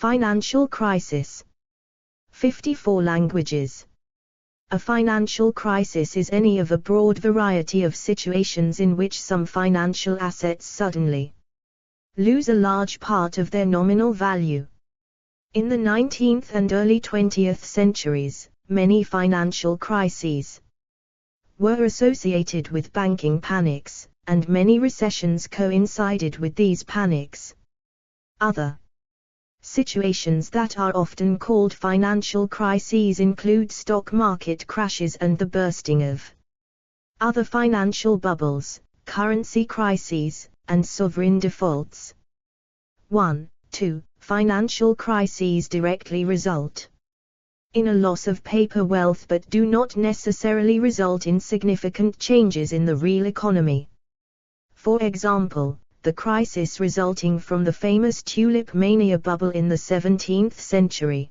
Financial crisis. 54 languages. A financial crisis is any of a broad variety of situations in which some financial assets suddenly lose a large part of their nominal value. In the 19th and early 20th centuries, many financial crises were associated with banking panics, and many recessions coincided with these panics. Other situations that are often called financial crises include stock market crashes and the bursting of other financial bubbles, currency crises, and sovereign defaults. 1. 2. Financial crises directly result in a loss of paper wealth but do not necessarily result in significant changes in the real economy. For example, the crisis resulting from the famous tulip mania bubble in the 17th century.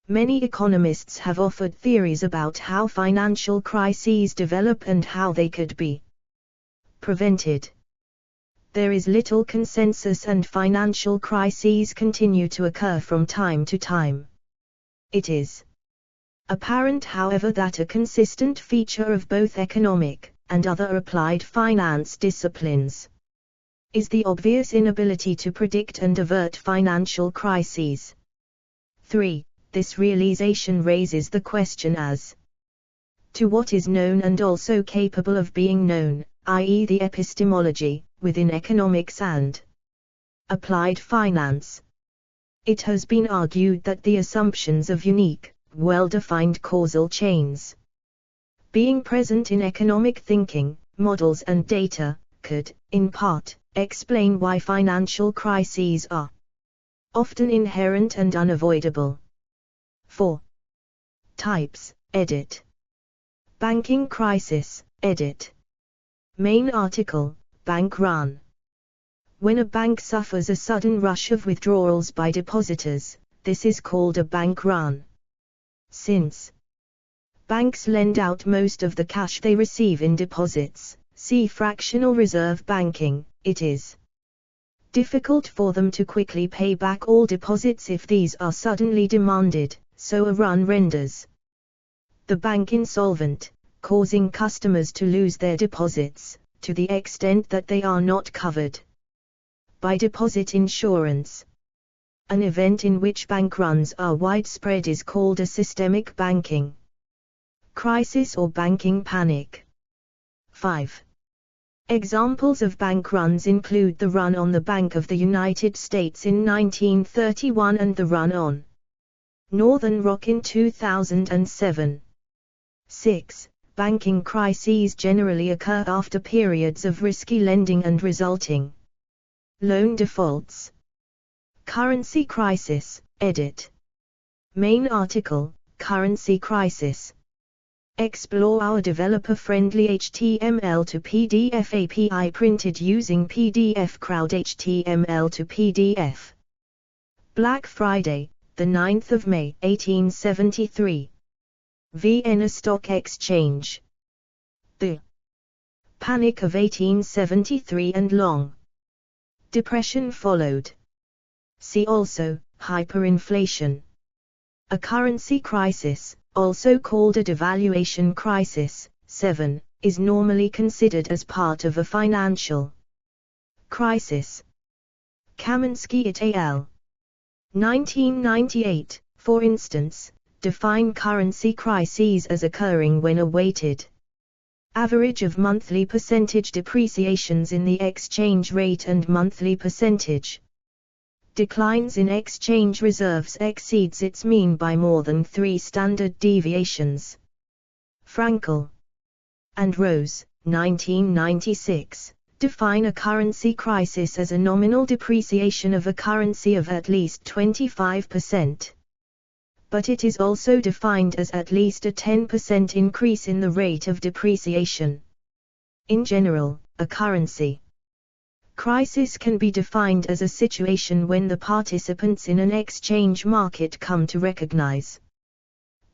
Many economists have offered theories about how financial crises develop and how they could be prevented. There is little consensus and financial crises continue to occur from time to time. It is apparent, however, that a consistent feature of both economic and other applied finance disciplines is the obvious inability to predict and avert financial crises. 3. This realization raises the question as to what is known and also capable of being known, i.e. the epistemology, within economics and applied finance. It has been argued that the assumptions of unique, well-defined causal chains being present in economic thinking, models and data, could, in part, explain why financial crises are often inherent and unavoidable. 4. Types, edit. Banking crisis, edit. Main article, bank run. When a bank suffers a sudden rush of withdrawals by depositors, this is called a bank run. Since banks lend out most of the cash they receive in deposits, see fractional reserve banking, it is difficult for them to quickly pay back all deposits if these are suddenly demanded, so a run renders the bank insolvent, causing customers to lose their deposits, to the extent that they are not covered by deposit insurance. An event in which bank runs are widespread is called a systemic banking crisis or banking panic. 5. Examples of bank runs include the run on the Bank of the United States in 1931 and the run on Northern Rock in 2007. 6. Banking crises generally occur after periods of risky lending and resulting loan defaults. Currency crisis, edit. Main article, Currency crisis. Explore our developer-friendly HTML to PDF API printed using PDF Crowd HTML to PDF. Black Friday, the 9th of May, 1873. Vienna Stock Exchange. The Panic of 1873 and long Depression followed. See also, hyperinflation. A currency crisis, also called a devaluation crisis, 7, is normally considered as part of a financial crisis. Kaminsky et al. 1998, for instance, define currency crises as occurring when a weighted average of monthly percentage depreciations in the exchange rate and monthly percentage declines in exchange reserves exceeds its mean by more than 3 standard deviations. Frankel and Rose, 1996, define a currency crisis as a nominal depreciation of a currency of at least 25%. But it is also defined as at least a 10% increase in the rate of depreciation. In general, a currency crisis can be defined as a situation when the participants in an exchange market come to recognize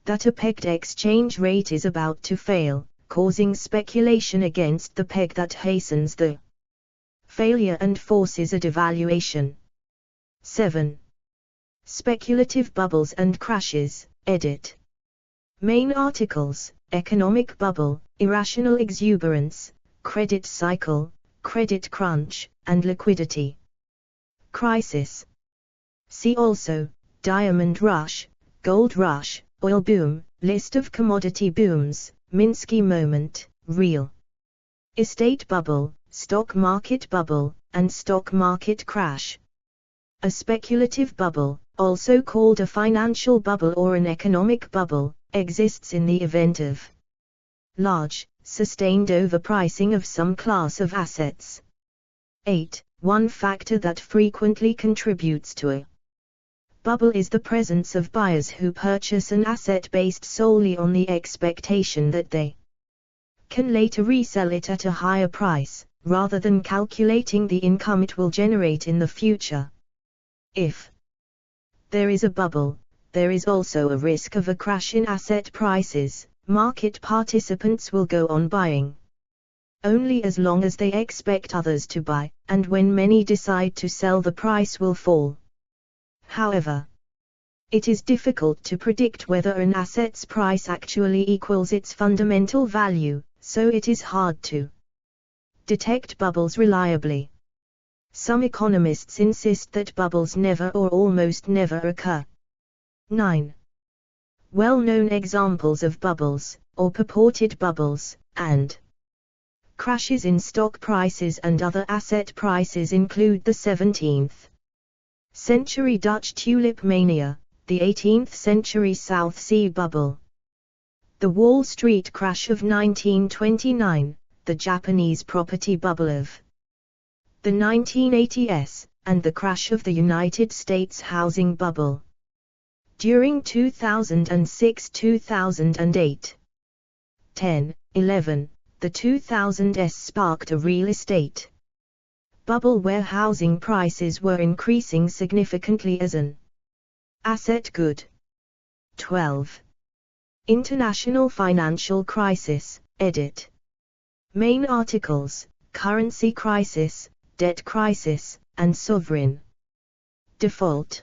that a pegged exchange rate is about to fail, causing speculation against the peg that hastens the failure and forces a devaluation. 7. Speculative bubbles and crashes, edit. Main articles: economic bubble, irrational exuberance, credit cycle, credit crunch, and liquidity crisis. See also, diamond rush, gold rush, oil boom, list of commodity booms, Minsky moment, real estate bubble, stock market bubble, and stock market crash. A speculative bubble, also called a financial bubble or an economic bubble, exists in the event of large, sustained overpricing of some class of assets. 8. One factor that frequently contributes to a bubble is the presence of buyers who purchase an asset based solely on the expectation that they can later resell it at a higher price, rather than calculating the income it will generate in the future. If there is a bubble, there is also a risk of a crash in asset prices. Market participants will go on buying only as long as they expect others to buy, and when many decide to sell, the price will fall. However, it is difficult to predict whether an asset's price actually equals its fundamental value, so it is hard to detect bubbles reliably. Some economists insist that bubbles never or almost never occur. 9. Well-known examples of bubbles, or purported bubbles, and crashes in stock prices and other asset prices include the 17th century Dutch tulip mania, the 18th century South Sea bubble, the Wall Street crash of 1929, the Japanese property bubble of the 1980s, and the crash of the United States housing bubble during 2006-2008. 10. 11. The 2000s sparked a real estate bubble where housing prices were increasing significantly as an asset good. 12. International financial crisis, edit. Main articles: currency crisis, debt crisis, and sovereign default.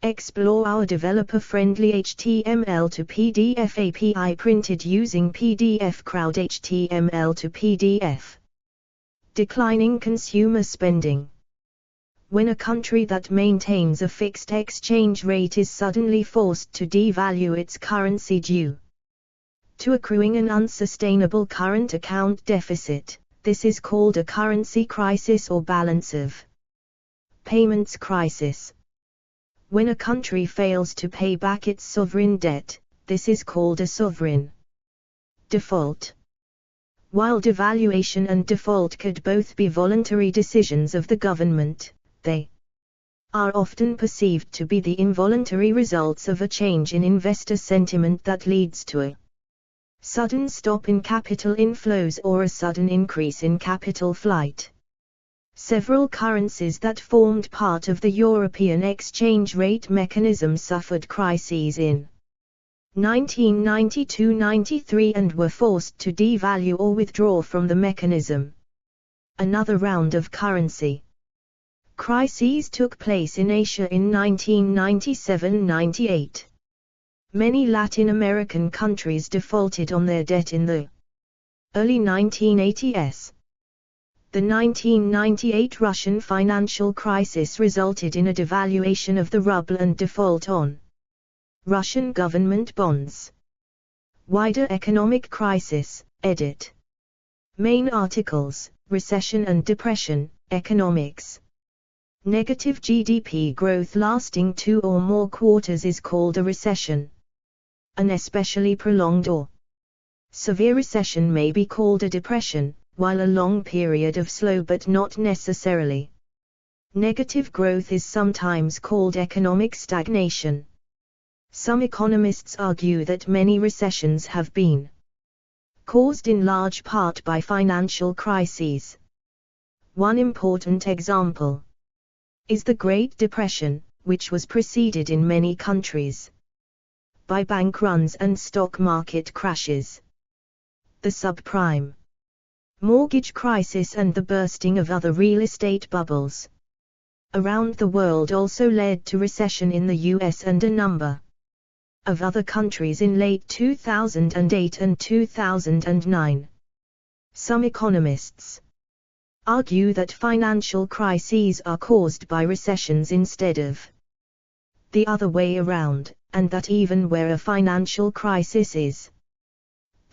Explore our developer-friendly HTML to PDF API printed using PDF Crowd HTML to PDF. Declining consumer spending. When a country that maintains a fixed exchange rate is suddenly forced to devalue its currency due to accruing an unsustainable current account deficit, this is called a currency crisis or balance of payments crisis. When a country fails to pay back its sovereign debt, this is called a sovereign default. While devaluation and default could both be voluntary decisions of the government, they are often perceived to be the involuntary results of a change in investor sentiment that leads to a sudden stop in capital inflows or a sudden increase in capital flight. Several currencies that formed part of the European exchange rate mechanism suffered crises in 1992-93 and were forced to devalue or withdraw from the mechanism. Another round of currency crises took place in Asia in 1997-98. Many Latin American countries defaulted on their debt in the early 1980s. The 1998 Russian financial crisis resulted in a devaluation of the ruble and default on Russian government bonds. Wider economic crisis, edit. Main articles: recession and depression, economics. Negative GDP growth lasting 2 or more quarters is called a recession. An especially prolonged or severe recession may be called a depression, while a long period of slow but not necessarily negative growth is sometimes called economic stagnation. Some economists argue that many recessions have been caused in large part by financial crises. One important example is the Great Depression, which was preceded in many countries by bank runs and stock market crashes. The subprime mortgage crisis and the bursting of other real estate bubbles. around the world also led to recession in the US and a number of other countries in late 2008 and 2009. Some economists argue that financial crises are caused by recessions instead of the other way around, and that even where a financial crisis is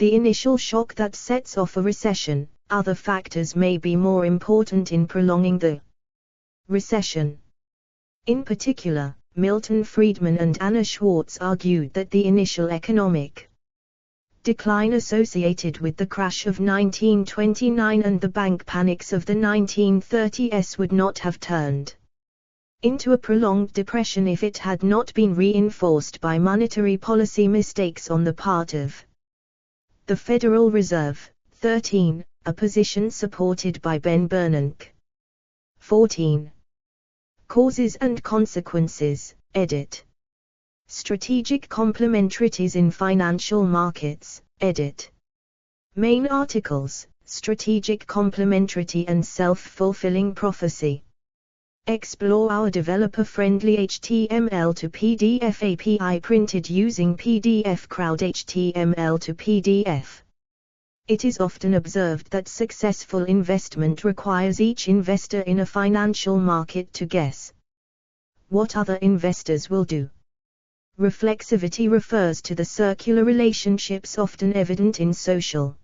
the initial shock that sets off a recession, other factors may be more important in prolonging the recession. In particular, Milton Friedman and Anna Schwartz argued that the initial economic decline associated with the crash of 1929 and the bank panics of the 1930s would not have turned into a prolonged depression if it had not been reinforced by monetary policy mistakes on the part of the Federal Reserve. 13. A position supported by Ben Bernanke. 14. Causes and Consequences, edit. Strategic Complementarities in Financial Markets, edit. Main articles, Strategic Complementarity and Self-Fulfilling Prophecy. Explore our developer-friendly HTML to PDF API printed using PDF Crowd HTML to PDF. It is often observed that successful investment requires each investor in a financial market to guess what other investors will do. Reflexivity refers to the circular relationships often evident in social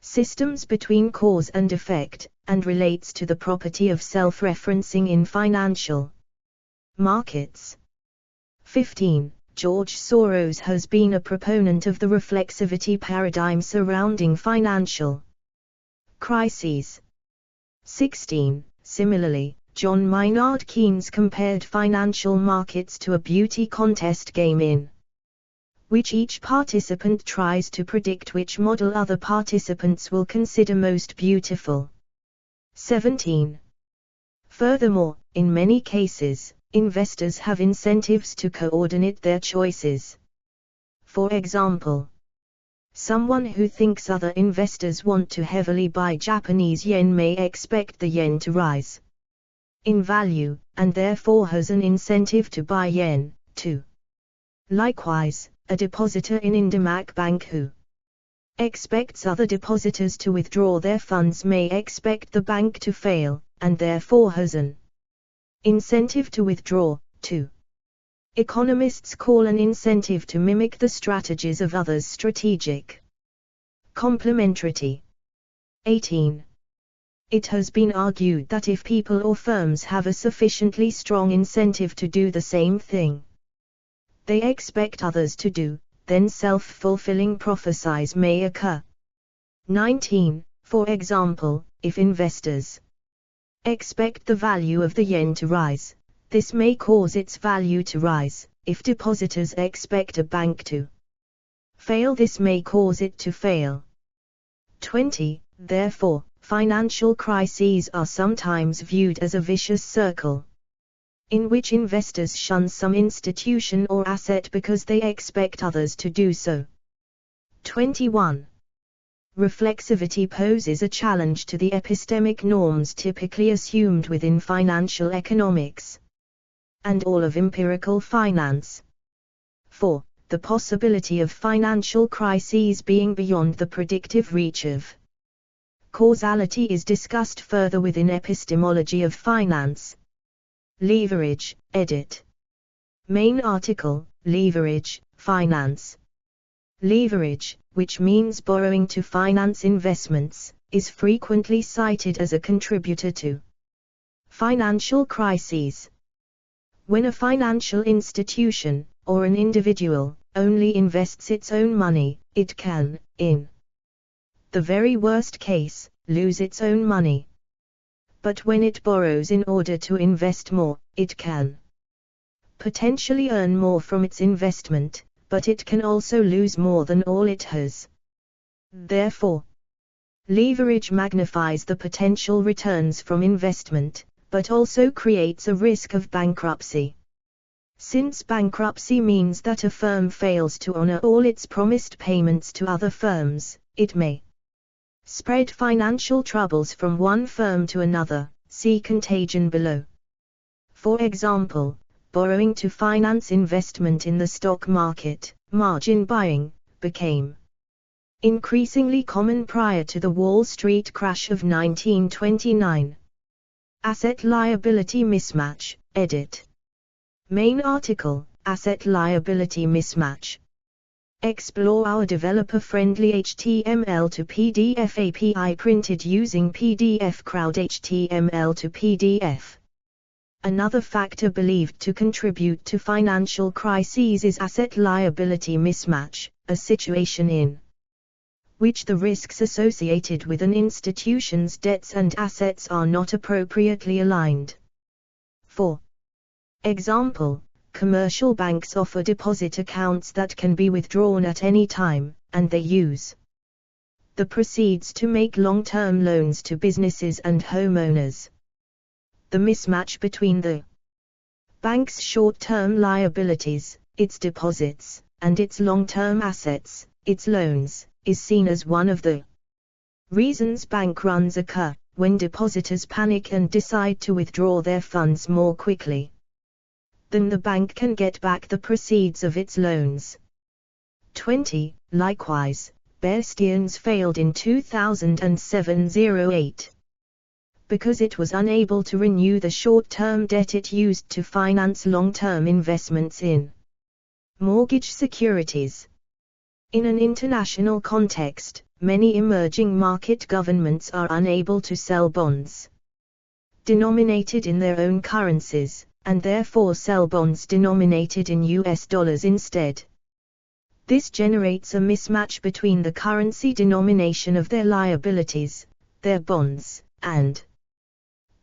systems between cause and effect, and relates to the property of self-referencing in financial markets. 15. George Soros has been a proponent of the reflexivity paradigm surrounding financial crises. 16. Similarly, John Maynard Keynes compared financial markets to a beauty contest game in which each participant tries to predict which model other participants will consider most beautiful. 17. Furthermore, in many cases, investors have incentives to coordinate their choices. For example, someone who thinks other investors want to heavily buy Japanese yen may expect the yen to rise in value, and therefore has an incentive to buy yen, too. Likewise, a depositor in Indimac Bank who expects other depositors to withdraw their funds may expect the bank to fail, and therefore has an incentive to withdraw, too. Economists call an incentive to mimic the strategies of others strategic complementarity. 18. It has been argued that if people or firms have a sufficiently strong incentive to do the same thing they expect others to do, then self-fulfilling prophecies may occur. 19. For example, if investors expect the value of the yen to rise, this may cause its value to rise. If depositors expect a bank to fail, this may cause it to fail. 20. Therefore, financial crises are sometimes viewed as a vicious circle, in which investors shun some institution or asset because they expect others to do so. 21. Reflexivity poses a challenge to the epistemic norms typically assumed within financial economics and all of empirical finance. 4. The possibility of financial crises being beyond the predictive reach of causality is discussed further within Epistemology of Finance. Leverage, edit. Main article, Leverage, Finance. Leverage, which means borrowing to finance investments, is frequently cited as a contributor to financial crises. When a financial institution, or an individual, only invests its own money, it can, in the very worst case, lose its own money. But when it borrows in order to invest more, it can potentially earn more from its investment, but it can also lose more than all it has. Therefore, leverage magnifies the potential returns from investment, but also creates a risk of bankruptcy. Since bankruptcy means that a firm fails to honor all its promised payments to other firms, it may spread financial troubles from one firm to another. See contagion below. For example, borrowing to finance investment in the stock market, margin buying, became increasingly common prior to the Wall Street crash of 1929. Asset-liability mismatch, edit. Main article, Asset-liability mismatch. Explore our developer-friendly HTML to PDF API printed using PDF Crowd HTML to PDF. Another factor believed to contribute to financial crises is asset-liability mismatch, a situation in which the risks associated with an institution's debts and assets are not appropriately aligned. For example, commercial banks offer deposit accounts that can be withdrawn at any time, and they use the proceeds to make long-term loans to businesses and homeowners. The mismatch between the bank's short-term liabilities, its deposits, and its long-term assets, its loans, is seen as one of the reasons bank runs occur, when depositors panic and decide to withdraw their funds more quickly than the bank can get back the proceeds of its loans. 20. Likewise, Bear Stearns failed in 2007-08 because it was unable to renew the short-term debt it used to finance long-term investments in mortgage securities. In an international context, many emerging market governments are unable to sell bonds denominated in their own currencies, and therefore sell bonds denominated in US dollars instead. This generates a mismatch between the currency denomination of their liabilities, their bonds, and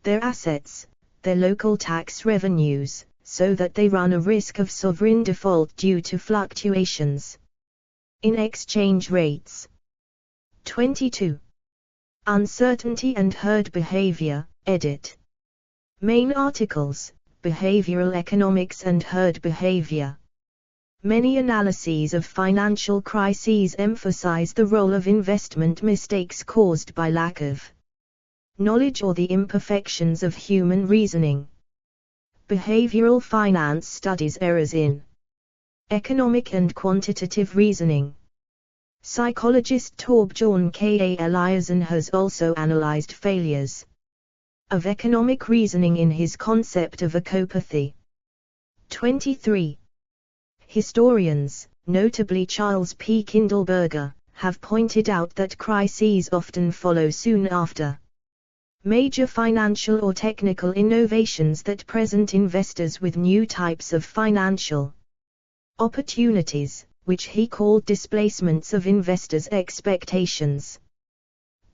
their assets, their local tax revenues, so that they run a risk of sovereign default due to fluctuations in exchange rates. 22. Uncertainty and herd behavior, edit. Main articles, Behavioral Economics and Herd Behavior. Many analyses of financial crises emphasize the role of investment mistakes caused by lack of knowledge or the imperfections of human reasoning. Behavioral finance studies errors in economic and quantitative reasoning. Psychologist Torbjorn K. Eliasson has also analyzed failures of economic reasoning in his concept of ecopathy. 23. Historians, notably Charles P. Kindleberger, have pointed out that crises often follow soon after major financial or technical innovations that present investors with new types of financial opportunities, which he called displacements of investors' expectations.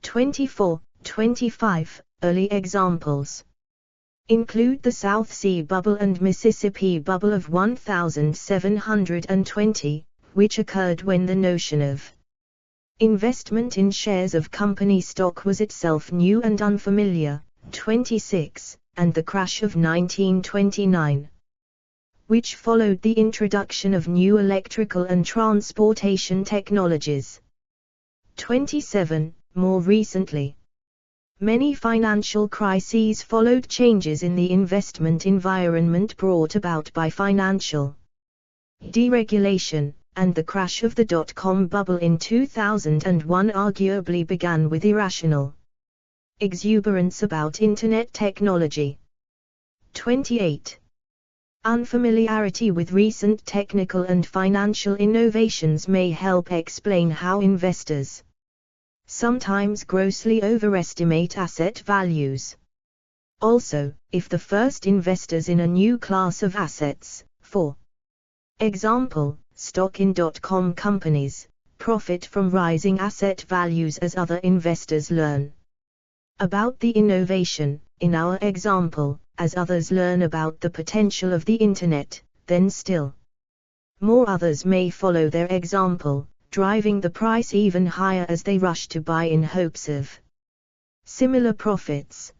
24. 25. Early examples include the South Sea Bubble and Mississippi Bubble of 1720, which occurred when the notion of investment in shares of company stock was itself new and unfamiliar. 26. And the crash of 1929, which followed the introduction of new electrical and transportation technologies. 27. More recently, many financial crises followed changes in the investment environment brought about by financial deregulation, and the crash of the dot-com bubble in 2001 arguably began with irrational exuberance about Internet technology. 28. Unfamiliarity with recent technical and financial innovations may help explain how investors sometimes grossly overestimate asset values. Also, if the first investors in a new class of assets, for example, stock in dot-com companies, profit from rising asset values as other investors learn about the innovation, in our example, as others learn about the potential of the Internet, then still more others may follow their example, driving the price even higher as they rush to buy in hopes of similar profits.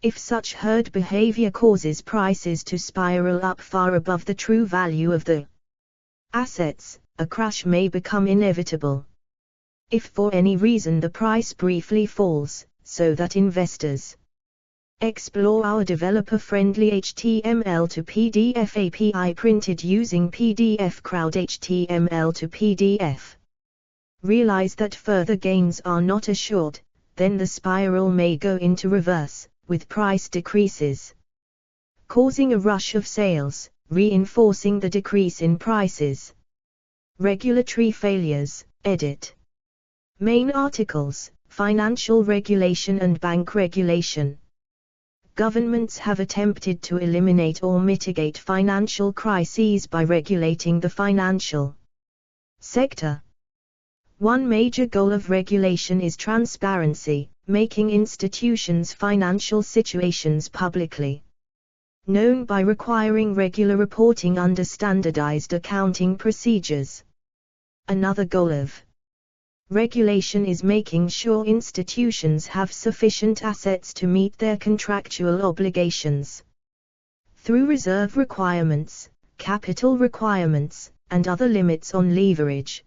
If such herd behavior causes prices to spiral up far above the true value of the assets, a crash may become inevitable. If for any reason the price briefly falls, so that investors Explore our developer-friendly HTML to PDF API printed using PDF Crowd HTML to PDF. Realize that further gains are not assured, then the spiral may go into reverse, with price decreases, causing a rush of sales, reinforcing the decrease in prices. Regulatory failures, edit. Main articles, Financial regulation and bank regulation. Governments have attempted to eliminate or mitigate financial crises by regulating the financial sector. One major goal of regulation is transparency, making institutions' financial situations publicly known by requiring regular reporting under standardized accounting procedures. Another goal of regulation is making sure institutions have sufficient assets to meet their contractual obligations. Through reserve requirements, capital requirements, and other limits on leverage.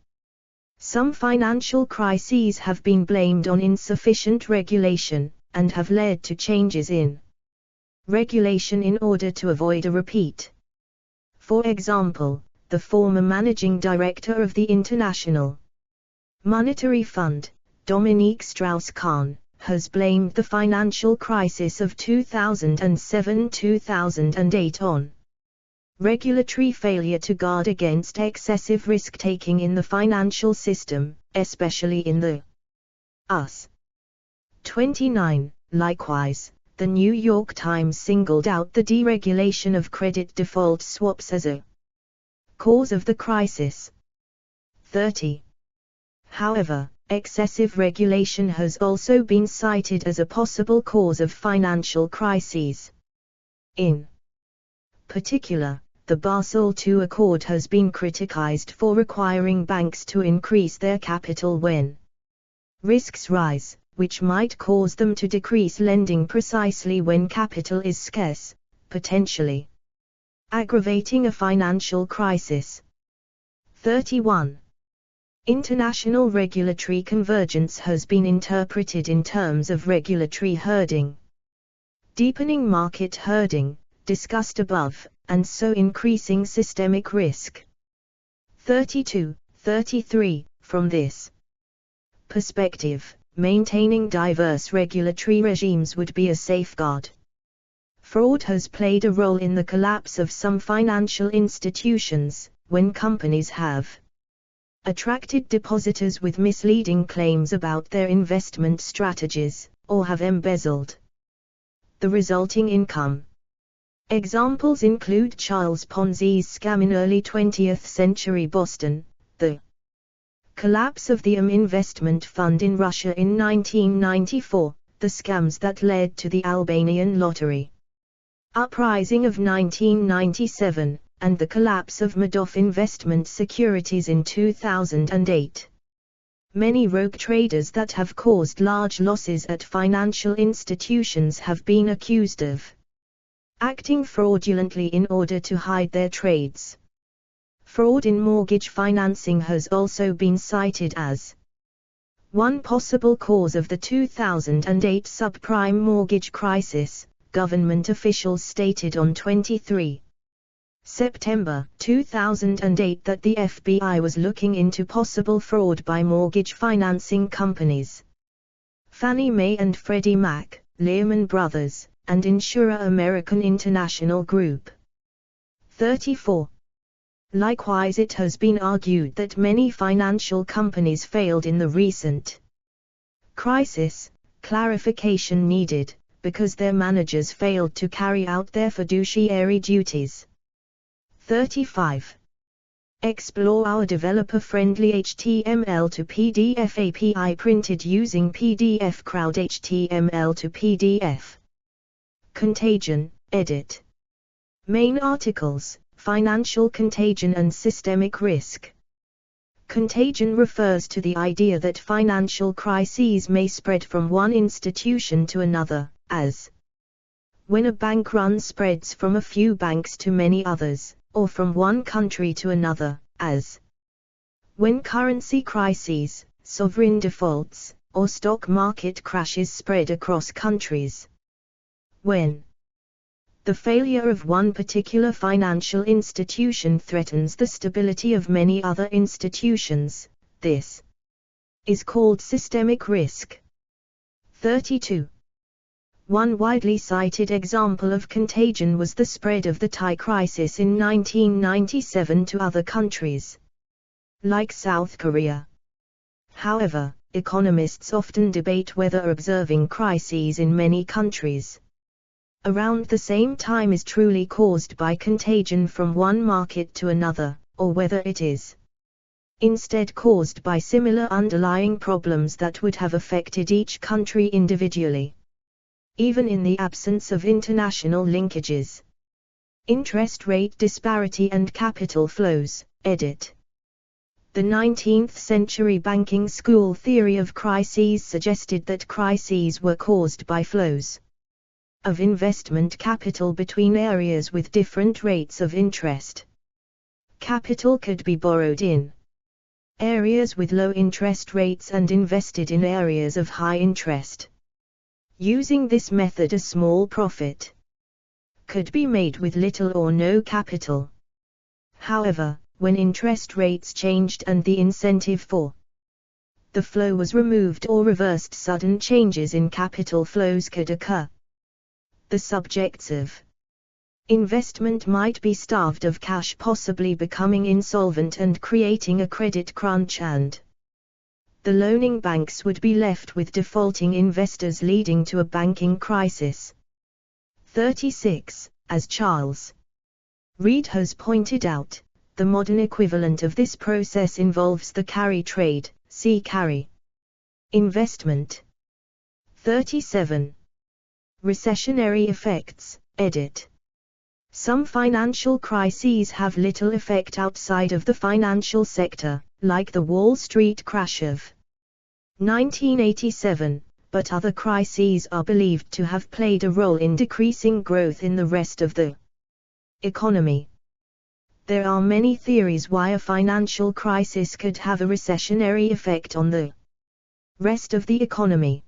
Some financial crises have been blamed on insufficient regulation, and have led to changes in regulation in order to avoid a repeat. For example, the former managing director of the International Monetary Fund, Dominique Strauss-Kahn, has blamed the financial crisis of 2007-2008 on regulatory failure to guard against excessive risk-taking in the financial system, especially in the US. 29. Likewise, the New York Times singled out the deregulation of credit default swaps as a cause of the crisis. 30. However, excessive regulation has also been cited as a possible cause of financial crises. In particular, the Basel II Accord has been criticized for requiring banks to increase their capital when risks rise, which might cause them to decrease lending precisely when capital is scarce, potentially aggravating a financial crisis. 31. International regulatory convergence has been interpreted in terms of regulatory herding, deepening market herding, discussed above, and so increasing systemic risk. 32, 33. From this perspective, maintaining diverse regulatory regimes would be a safeguard. Fraud has played a role in the collapse of some financial institutions, when companies have attracted depositors with misleading claims about their investment strategies, or have embezzled the resulting income. Examples include Charles Ponzi's scam in early 20th century Boston, the collapse of the Investment Fund in Russia in 1994, the scams that led to the Albanian lottery uprising of 1997, and the collapse of Madoff Investment Securities in 2008. Many rogue traders that have caused large losses at financial institutions have been accused of acting fraudulently in order to hide their trades. Fraud in mortgage financing has also been cited as one possible cause of the 2008 subprime mortgage crisis, government officials stated on 23 September 2008 that the FBI was looking into possible fraud by mortgage financing companies Fannie Mae and Freddie Mac, Lehman Brothers, and insurer American International Group. 34. Likewise, it has been argued that many financial companies failed in the recent crisis, clarification needed, because their managers failed to carry out their fiduciary duties. 35. Explore our developer-friendly HTML to PDF API printed using PDF Crowd HTML to PDF. Contagion, edit. Main articles, Financial contagion and systemic risk. Contagion refers to the idea that financial crises may spread from one institution to another, as when a bank run spreads from a few banks to many others, or from one country to another, as when currency crises, sovereign defaults, or stock market crashes spread across countries. When the failure of one particular financial institution threatens the stability of many other institutions, this is called systemic risk. 32. One widely cited example of contagion was the spread of the Thai crisis in 1997 to other countries, like South Korea. However, economists often debate whether observing crises in many countries around the same time is truly caused by contagion from one market to another, or whether it is instead caused by similar underlying problems that would have affected each country individually, even in the absence of international linkages. Interest rate disparity and capital flows, edit. The 19th century banking school theory of crises suggested that crises were caused by flows of investment capital between areas with different rates of interest. Capital could be borrowed in areas with low interest rates and invested in areas of high interest. Using this method, a small profit could be made with little or no capital. However, when interest rates changed and the incentive for the flow was removed or reversed, sudden changes in capital flows could occur. The subjects of investment might be starved of cash, possibly becoming insolvent and creating a credit crunch, and the loaning banks would be left with defaulting investors, leading to a banking crisis. 36. As Charles Reed has pointed out, the modern equivalent of this process involves the carry trade, see carry investment. 37. Recessionary effects, edit. Some financial crises have little effect outside of the financial sector, like the Wall Street crash of 1987, but other crises are believed to have played a role in decreasing growth in the rest of the economy. There are many theories why a financial crisis could have a recessionary effect on the rest of the economy.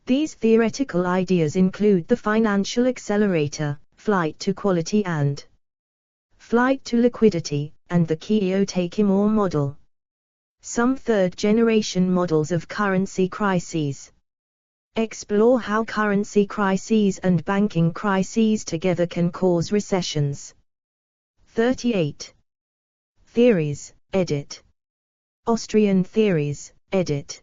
These theoretical ideas include the financial accelerator, flight to quality and flight to liquidity, and the Kiyotaki-Moore model. Some third-generation models of currency crises explore how currency crises and banking crises together can cause recessions. 38. Theories, edit. Austrian theories, edit.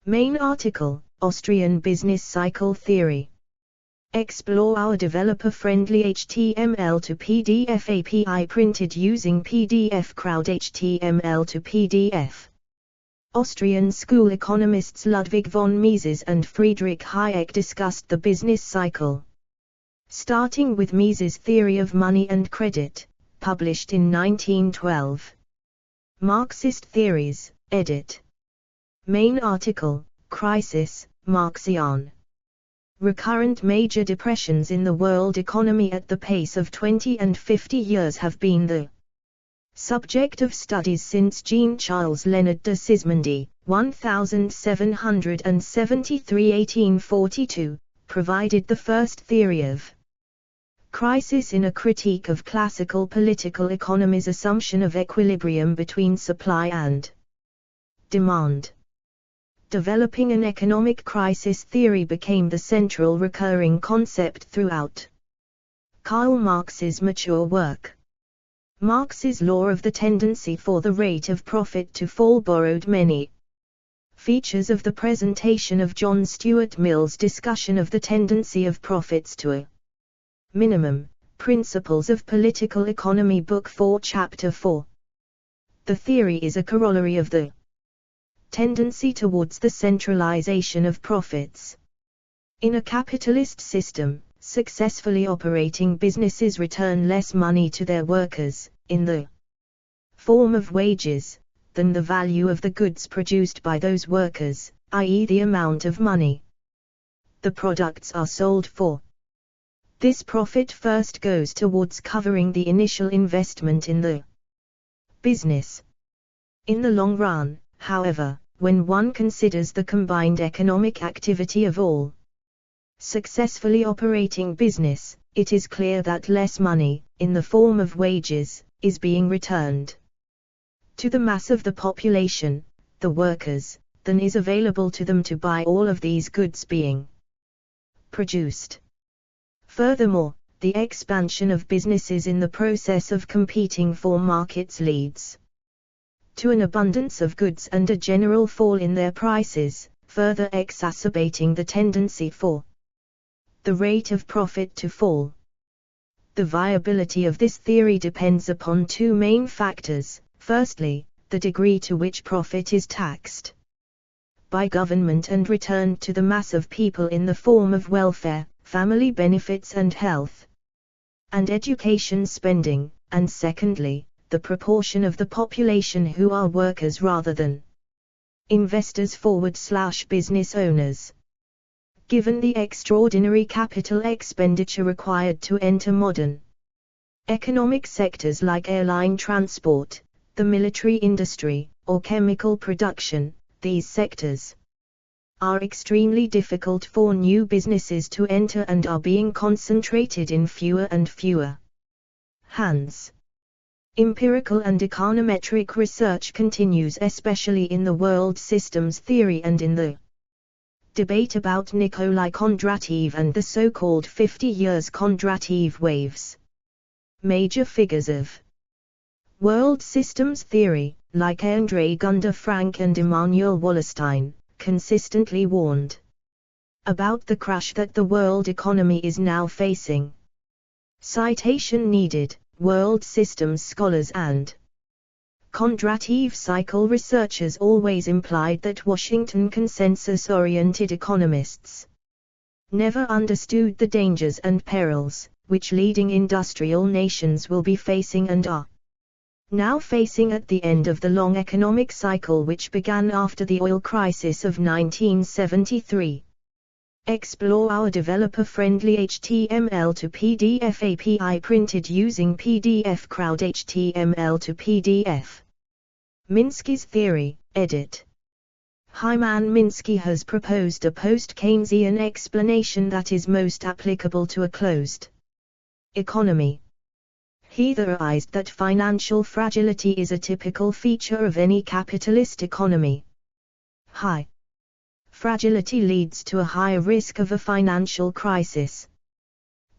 Main article, Austrian business cycle theory. Explore our developer-friendly HTML to PDF API printed using PDF Crowd HTML to PDF. Austrian school economists Ludwig von Mises and Friedrich Hayek discussed the business cycle, starting with Mises' theory of money and credit, published in 1912. Marxist theories, edit. Main article, Crisis, Marxian. Recurrent major depressions in the world economy at the pace of 20 and 50 years have been the subject of studies since Jean-Charles Leonard de Sismondi, 1773–1842, provided the first theory of crisis in A Critique of Classical Political Economy's assumption of equilibrium between supply and demand. Developing an economic crisis theory became the central recurring concept throughout Karl Marx's mature work. Marx's law of the tendency for the rate of profit to fall borrowed many features of the presentation of John Stuart Mill's discussion of the tendency of profits to a minimum, Principles of Political Economy Book 4 Chapter 4. The theory is a corollary of the tendency towards the centralization of profits. In a capitalist system, successfully operating businesses return less money to their workers, in the form of wages, than the value of the goods produced by those workers, i.e. the amount of money the products are sold for. This profit first goes towards covering the initial investment in the business. In the long run, however, when one considers the combined economic activity of all Successfully operating business, it is clear that less money, in the form of wages, is being returned to the mass of the population, the workers, than is available to them to buy all of these goods being produced. Furthermore, the expansion of businesses in the process of competing for markets leads to an abundance of goods and a general fall in their prices, further exacerbating the tendency for the rate of profit to fall. The viability of this theory depends upon two main factors. Firstly, the degree to which profit is taxed by government and returned to the mass of people in the form of welfare, family benefits and health and education spending, and secondly, the proportion of the population who are workers rather than investors/business owners. Given the extraordinary capital expenditure required to enter modern economic sectors like airline transport, the military industry, or chemical production, these sectors are extremely difficult for new businesses to enter and are being concentrated in fewer and fewer hands. Empirical and econometric research continues, especially in the world systems theory and in the debate about Nikolai Kondratiev and the so-called 50 years Kondratiev waves. Major figures of world systems theory, like Andre Gunder Frank and Immanuel Wallerstein, consistently warned about the crash that the world economy is now facing. Citation needed: world systems scholars and Kondratiev cycle researchers always implied that Washington consensus-oriented economists never understood the dangers and perils which leading industrial nations will be facing and are now facing at the end of the long economic cycle which began after the oil crisis of 1973. Explore our developer-friendly HTML to PDF API printed using PDF Crowd HTML to PDF. Minsky's theory, edit. Hyman Minsky has proposed a post-Keynesian explanation that is most applicable to a closed economy. He theorized that financial fragility is a typical feature of any capitalist economy. High fragility leads to a higher risk of a financial crisis.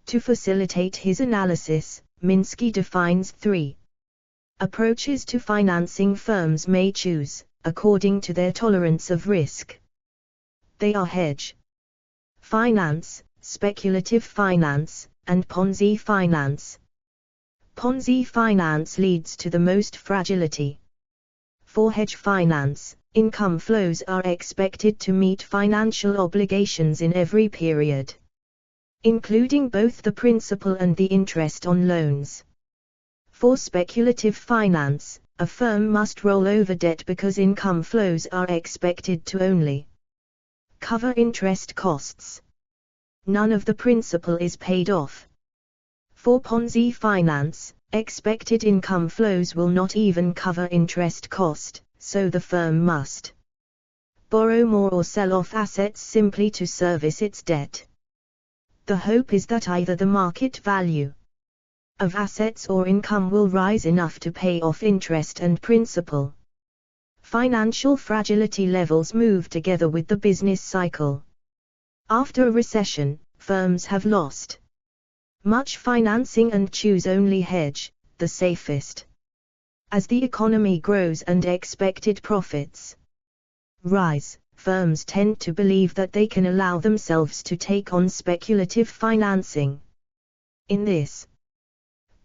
To facilitate his analysis, Minsky defines three approaches to financing firms may choose, according to their tolerance of risk. They are hedge finance, speculative finance, and Ponzi finance. Ponzi finance leads to the most fragility. For hedge finance, income flows are expected to meet financial obligations in every period, including both the principal and the interest on loans. For speculative finance, a firm must roll over debt because income flows are expected to only cover interest costs. None of the principal is paid off. For Ponzi finance, expected income flows will not even cover interest cost, so the firm must borrow more or sell off assets simply to service its debt. The hope is that either the market value of assets or income will rise enough to pay off interest and principal. Financial fragility levels move together with the business cycle. After a recession, firms have lost much financing and choose only hedge, the safest. As the economy grows and expected profits rise, firms tend to believe that they can allow themselves to take on speculative financing. In this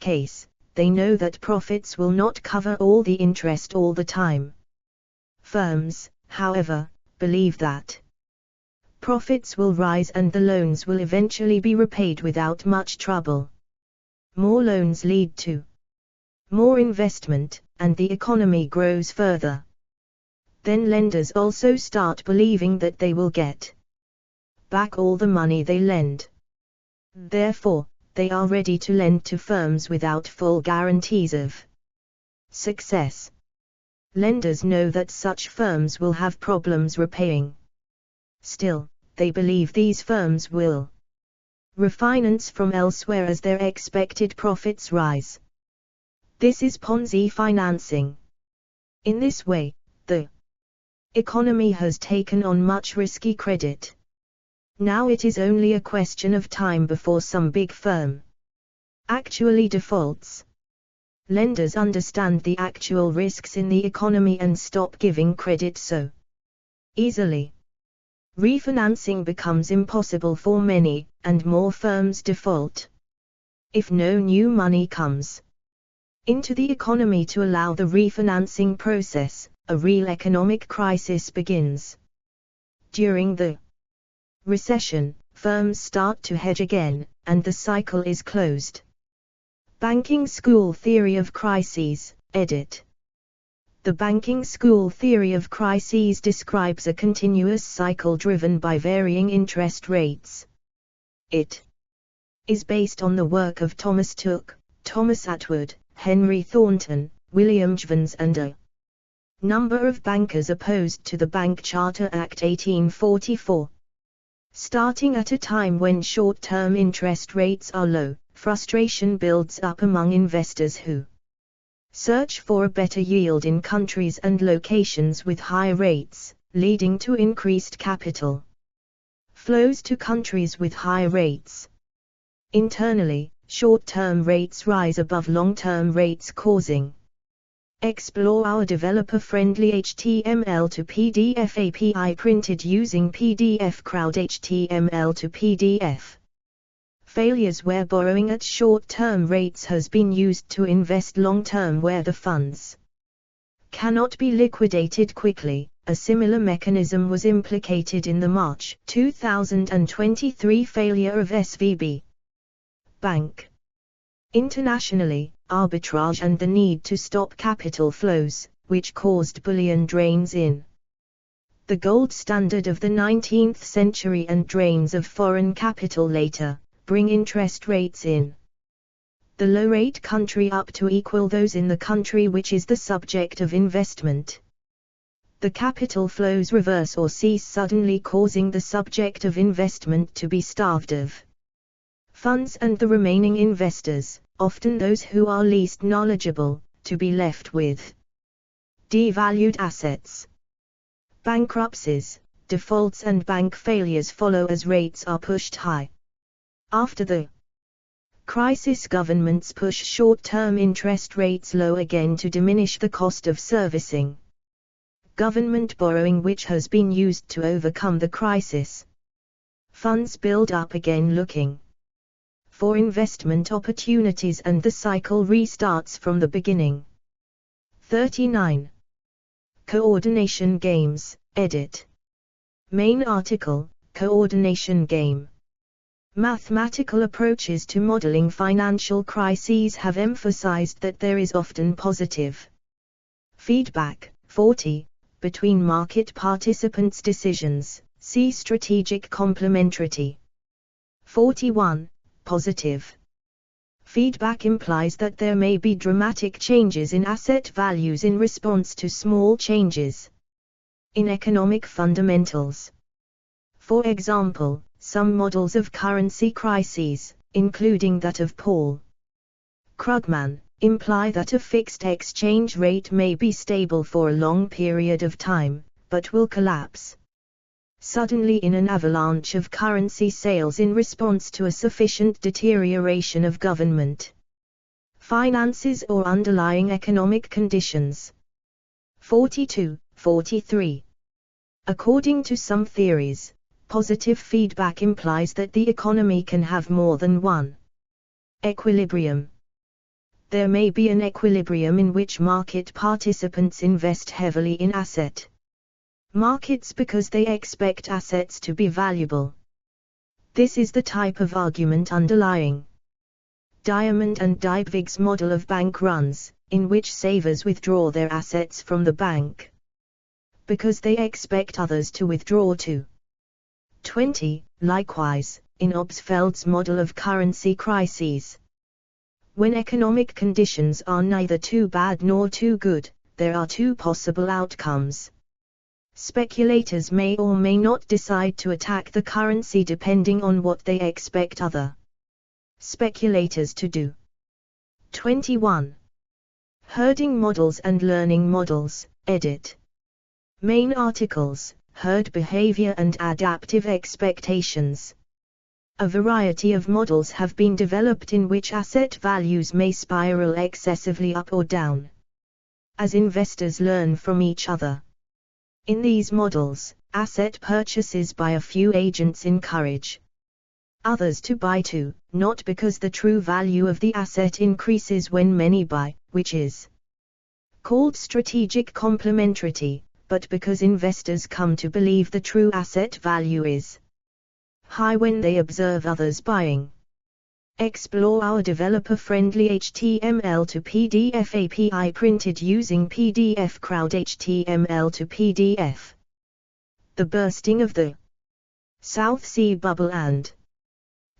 case, they know that profits will not cover all the interest all the time. Firms, however, believe that profits will rise and the loans will eventually be repaid without much trouble. More loans lead to more investment, and the economy grows further. Then lenders also start believing that they will get back all the money they lend. Therefore, they are ready to lend to firms without full guarantees of success. Lenders know that such firms will have problems repaying. Still, they believe these firms will refinance from elsewhere as their expected profits rise. This is Ponzi financing. In this way, the economy has taken on much risky credit. Now it is only a question of time before some big firm actually defaults. Lenders understand the actual risks in the economy and stop giving credit so easily. Refinancing becomes impossible for many, and more firms default. If no new money comes into the economy to allow the refinancing process, a real economic crisis begins. During the recession, firms start to hedge again, and the cycle is closed. Banking School Theory of Crises, edit. The Banking School Theory of Crises describes a continuous cycle driven by varying interest rates. It is based on the work of Thomas Tooke, Thomas Atwood, Henry Thornton, William Jevons and a number of bankers opposed to the Bank Charter Act 1844. Starting at a time when short-term interest rates are low, frustration builds up among investors who search for a better yield in countries and locations with high rates, leading to increased capital flows to countries with high rates. Internally, short-term rates rise above long-term rates, causing explore our developer-friendly HTML to PDF API printed using PDF Crowd HTML to PDF. Failures where borrowing at short-term rates has been used to invest long-term where the funds cannot be liquidated quickly. A similar mechanism was implicated in the March 2023 failure of SVB Bank. Internationally, arbitrage and the need to stop capital flows, which caused bullion drains in the gold standard of the 19th century and drains of foreign capital later, bring interest rates in the low-rate country up to equal those in the country which is the subject of investment. The capital flows reverse or cease suddenly, causing the subject of investment to be starved of funds and the remaining investors, often those who are least knowledgeable, to be left with devalued assets. Bankruptcies, defaults and bank failures follow as rates are pushed high. After the crisis, governments push short-term interest rates low again to diminish the cost of servicing government borrowing, which has been used to overcome the crisis. Funds build up again looking for investment opportunities and the cycle restarts from the beginning. 39. Coordination games, edit. Main article, Coordination game. Mathematical approaches to modeling financial crises have emphasized that there is often positive feedback, 40, between market participants' decisions, see strategic complementarity. 41. Positive feedback implies that there may be dramatic changes in asset values in response to small changes in economic fundamentals. For example, some models of currency crises, including that of Paul Krugman, imply that a fixed exchange rate may be stable for a long period of time, but will collapse suddenly in an avalanche of currency sales in response to a sufficient deterioration of government finances or underlying economic conditions. 42, 43. According to some theories, positive feedback implies that the economy can have more than one equilibrium. There may be an equilibrium in which market participants invest heavily in asset markets because they expect assets to be valuable. This is the type of argument underlying Diamond and Dybvig's model of bank runs, in which savers withdraw their assets from the bank because they expect others to withdraw too. 20. Likewise, in Obstfeld's model of currency crises, when economic conditions are neither too bad nor too good, there are two possible outcomes. Speculators may or may not decide to attack the currency depending on what they expect other speculators to do. 21. Herding models and learning models, edit. Main articles, herd behavior and adaptive expectations. A variety of models have been developed in which asset values may spiral excessively up or down as investors learn from each other. In these models, asset purchases by a few agents encourage others to buy too, not because the true value of the asset increases when many buy, which is called strategic complementarity, but because investors come to believe the true asset value is high when they observe others buying. Explore our developer-friendly HTML to PDF API printed using PDF Crowd HTML to PDF. The bursting of the South Sea bubble. And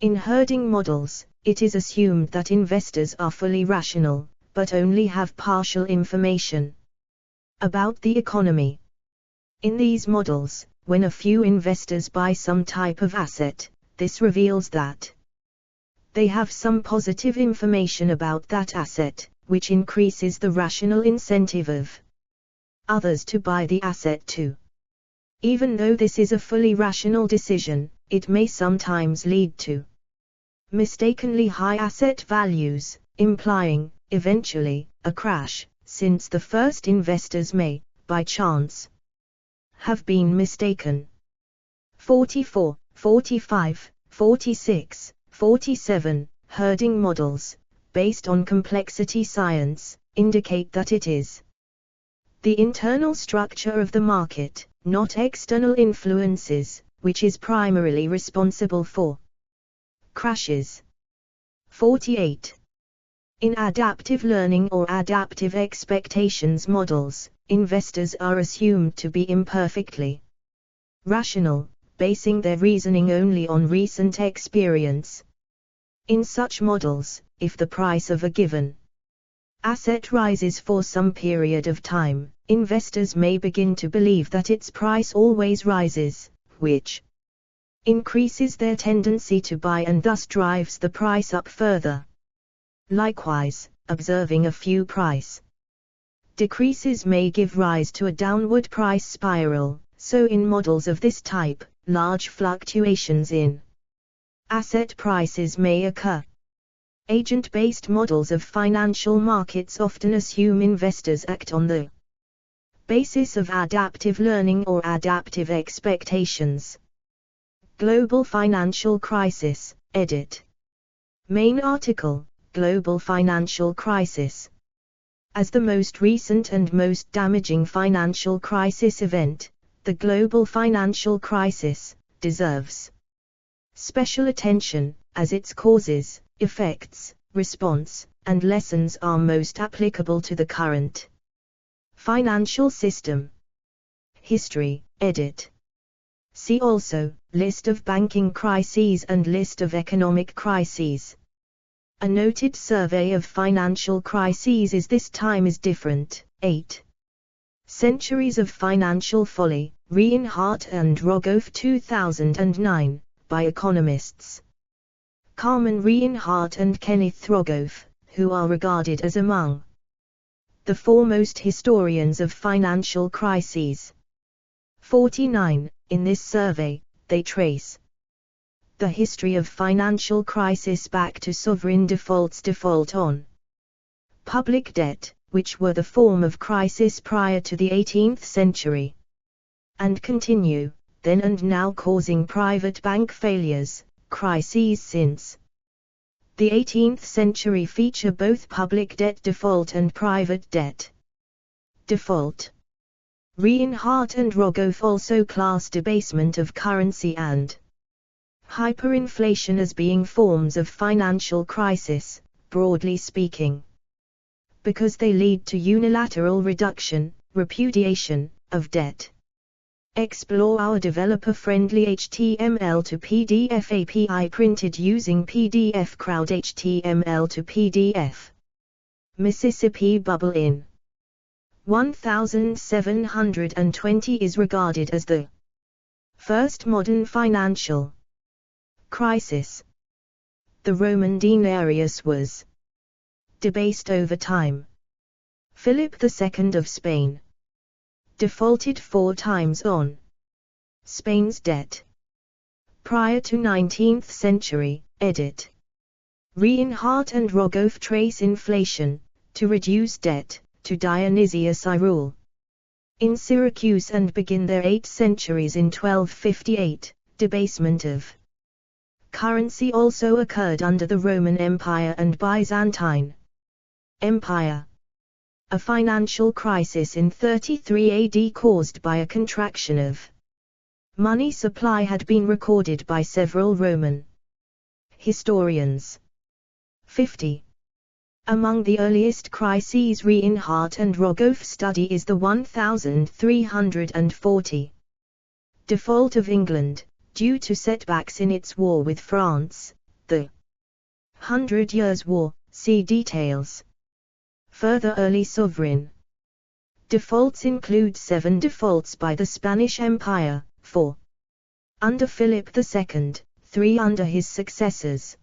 in herding models, it is assumed that investors are fully rational, but only have partial information about the economy. In these models, when a few investors buy some type of asset, this reveals that they have some positive information about that asset, which increases the rational incentive of others to buy the asset too. Even though this is a fully rational decision, it may sometimes lead to mistakenly high asset values, implying, eventually, a crash, since the first investors may, by chance, have been mistaken. 44, 45, 46, 47, herding models, based on complexity science, indicate that it is the internal structure of the market, not external influences, which is primarily responsible for crashes. 48. In adaptive learning or adaptive expectations models, investors are assumed to be imperfectly rational, basing their reasoning only on recent experience. In such models, if the price of a given asset rises for some period of time, investors may begin to believe that its price always rises, which increases their tendency to buy and thus drives the price up further. Likewise, observing a few price decreases may give rise to a downward price spiral, so in models of this type, large fluctuations in asset prices may occur. Agent-based models of financial markets often assume investors act on the basis of adaptive learning or adaptive expectations. Global Financial Crisis, edit. Main article, Global Financial Crisis. As the most recent and most damaging financial crisis event, the global financial crisis deserves special attention, as its causes, effects, response, and lessons are most applicable to the current financial system. History, edit. See also, List of banking crises and List of economic crises. A noted survey of financial crises is This Time is Different, 8 Centuries of Financial Folly, Reinhardt and Rogoff 2009, by economists Carmen Reinhardt and Kenneth Rogoff, who are regarded as among the foremost historians of financial crises. 49. In this survey, they trace the history of financial crisis back to sovereign defaults, default on public debt, which were the form of crisis prior to the 18th century, and continue, then and now, causing private bank failures. Crises since the 18th century feature both public debt default and private debt default. Reinhardt and Rogoff also class debasement of currency and hyperinflation as being forms of financial crisis, broadly speaking, because they lead to unilateral reduction, repudiation, of debt. Explore our developer-friendly HTML to PDF API printed using PDF Crowd HTML to PDF. Mississippi Bubble in 1720 is regarded as the first modern financial crisis. The Roman denarius was debased over time. Philip II of Spain defaulted 4 times on Spain's debt. Prior to 19th century, edit. Reinhardt and Rogoff trace inflation, to reduce debt, to Dionysius I rule in Syracuse and begin their 8 centuries in 1258, debasement of currency also occurred under the Roman Empire and Byzantine Empire. A financial crisis in 33 AD caused by a contraction of money supply had been recorded by several Roman historians. 50. Among the earliest crises Reinhardt and Rogoff study is the 1340 default of England, due to setbacks in its war with France, the 100 Years' War, see details. Further early sovereign defaults include 7 defaults by the Spanish Empire, 4 under Philip II, 3 under his successors.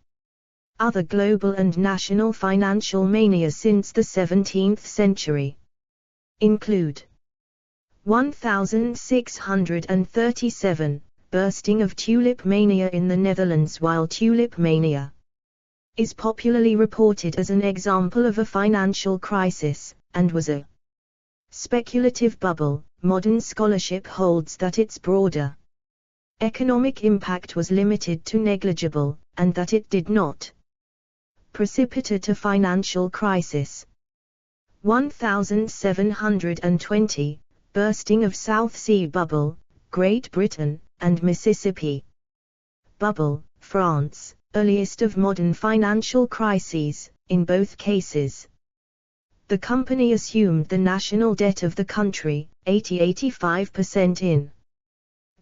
Other global and national financial mania since the 17th century include 1637, bursting of tulip mania in the Netherlands. While tulip mania is popularly reported as an example of a financial crisis, and was a speculative bubble, modern scholarship holds that its broader economic impact was limited to negligible, and that it did not precipitate a financial crisis. 1720, bursting of South Sea bubble, Great Britain, and Mississippi bubble, France, earliest of modern financial crises. In both cases, the company assumed the national debt of the country, 85% in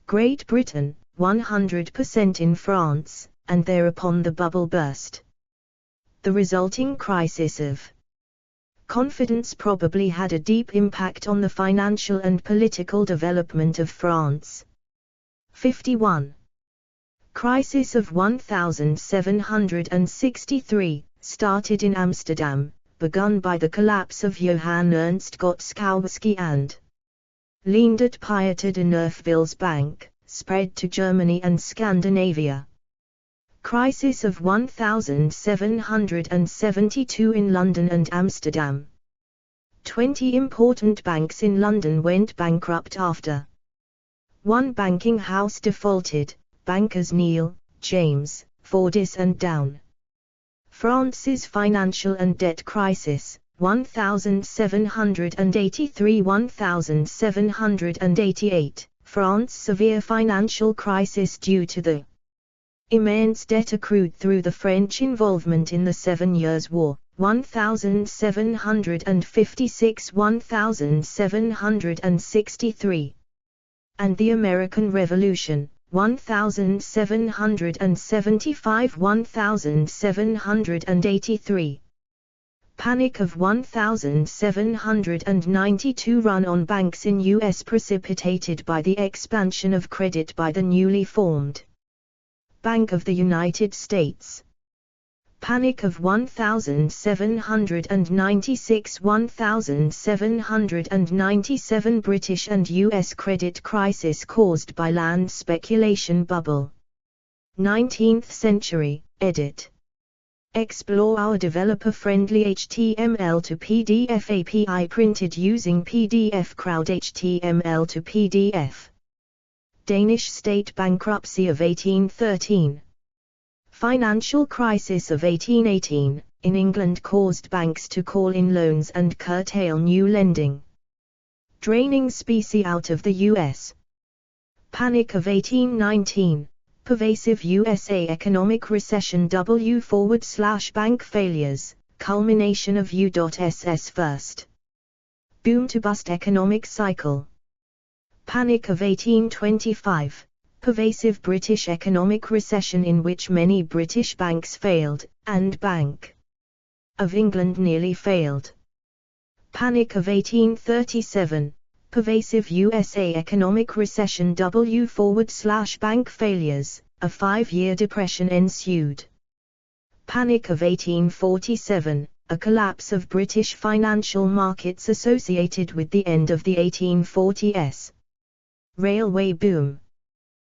Great Britain, 100% in France, and thereupon the bubble burst. The resulting crisis of confidence probably had a deep impact on the financial and political development of France. 51. Crisis of 1763, started in Amsterdam, begun by the collapse of Johann Ernst Gotskowski and Leendert Pieter de Neufville's bank, spread to Germany and Scandinavia. Crisis of 1772 in London and Amsterdam. 20 important banks in London went bankrupt after one banking house defaulted, bankers Neil, James, Fordyce and Down. France's financial and debt crisis, 1783–1788, France's severe financial crisis due to the immense debt accrued through the French involvement in the 7 Years' War, 1756–1763, and the American Revolution, 1775–1783. Panic of 1792 run on banks in U.S. precipitated by the expansion of credit by the newly formed Bank of the United States. Panic of 1796–1797 British and U.S. credit crisis caused by land speculation bubble. 19th century, edit. Explore our developer-friendly HTML to PDF API printed using PDF Crowd HTML to PDF. Danish state bankruptcy of 1813. Financial crisis of 1818, in England caused banks to call in loans and curtail new lending, draining specie out of the U.S. Panic of 1819, pervasive USA economic recession W/bank failures, culmination of U.S.'s first boom to bust economic cycle. Panic of 1825. Pervasive British economic recession in which many British banks failed, and Bank of England nearly failed. Panic of 1837, pervasive USA economic recession /bank failures, a 5-year depression ensued. Panic of 1847, a collapse of British financial markets associated with the end of the 1840s. Railway boom.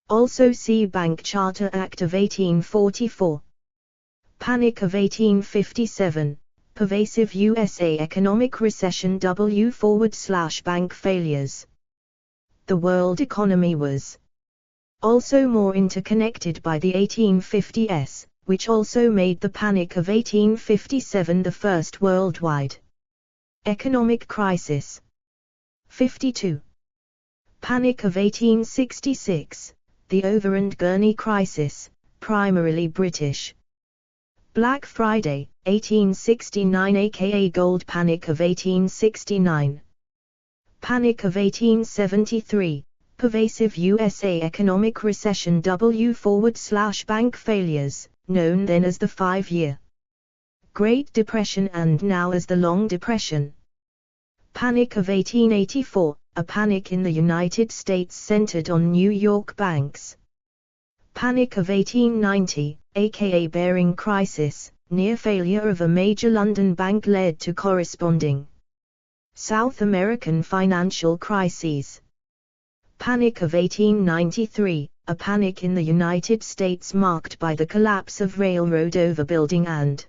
Also see Bank Charter Act of 1844. Panic of 1857, pervasive USA economic recession /bank failures. The world economy was also more interconnected by the 1850s, which also made the Panic of 1857 the first worldwide economic crisis. 52. Panic of 1866, the Overend Gurney crisis, primarily British. Black Friday, 1869 aka Gold Panic of 1869. Panic of 1873, pervasive USA economic recession /bank failures, known then as the 5-year Great Depression and now as the Long Depression. Panic of 1884, a panic in the United States centered on New York banks. Panic of 1890, aka Baring Crisis, near failure of a major London bank led to corresponding South American financial crises. Panic of 1893, a panic in the United States marked by the collapse of railroad overbuilding and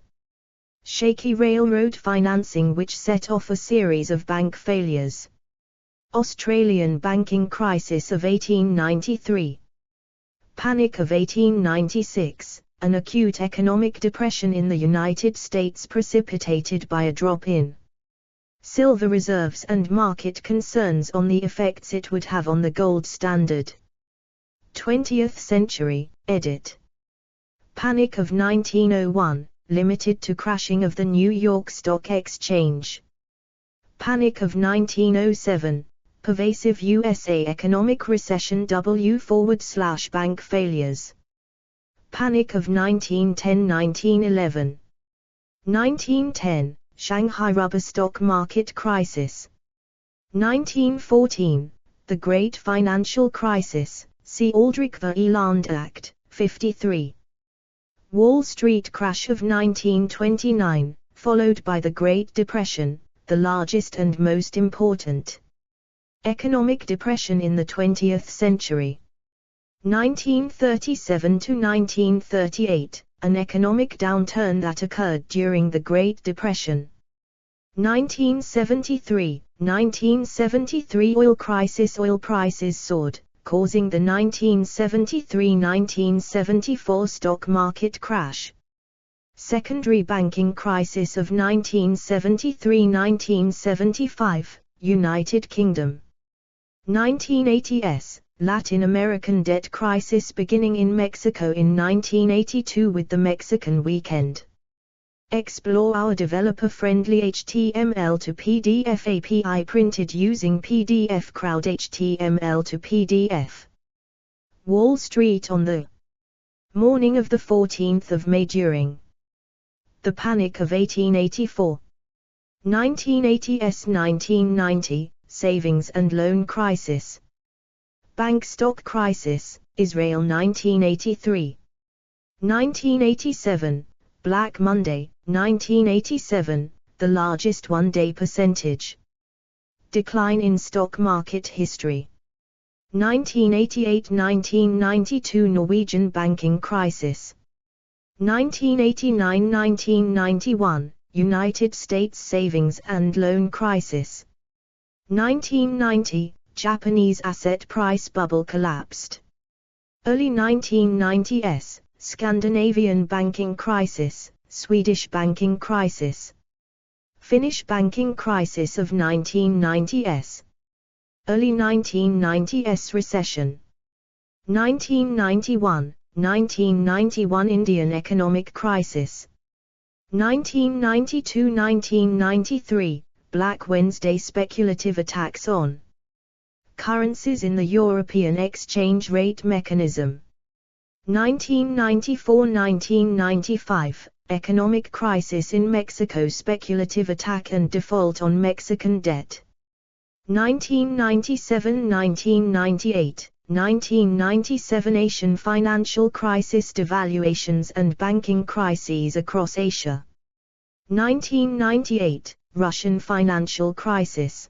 shaky railroad financing which set off a series of bank failures. Australian banking crisis of 1893. Panic of 1896, an acute economic depression in the United States precipitated by a drop in silver reserves and market concerns on the effects it would have on the gold standard. 20th century, edit. Panic of 1901, limited to crashing of the New York Stock Exchange. Panic of 1907, pervasive USA economic recession /bank failures. Panic of 1910-1911. 1910, Shanghai rubber stock market crisis. 1914, the Great Financial Crisis, see Aldrich v. Eland Act, 53. Wall Street crash of 1929, followed by the Great Depression, the largest and most important economic depression in the 20th century. 1937 to 1938, an economic downturn that occurred during the Great Depression. 1973 oil crisis. Oil prices soared, causing the 1973-1974 stock market crash. Secondary banking crisis of 1973-1975, United Kingdom. 1980s, Latin American debt crisis beginning in Mexico in 1982 with the Mexican Weekend. Explore our developer-friendly HTML to PDF API printed using PDF Crowd HTML to PDF. Wall Street on the morning of the 14th of May during the Panic of 1884. 1980s 1990, Savings and Loan Crisis. Bank Stock Crisis, Israel 1983. 1987, Black Monday, 1987, the largest one-day percentage decline in stock market history. 1988-1992 Norwegian banking crisis. 1989-1991, United States savings and loan crisis. 1990, Japanese asset price bubble collapsed. Early 1990s, Scandinavian banking crisis, Swedish banking crisis. Finnish banking crisis of 1990s. Early 1990s recession. 1991 Indian economic crisis. 1992-1993, Black Wednesday speculative attacks on currencies in the European exchange rate mechanism. 1994-1995, economic crisis in Mexico, speculative attack and default on Mexican debt. 1997–1998, 1997 Asian financial crisis, devaluations and banking crises across Asia. 1998, Russian financial crisis.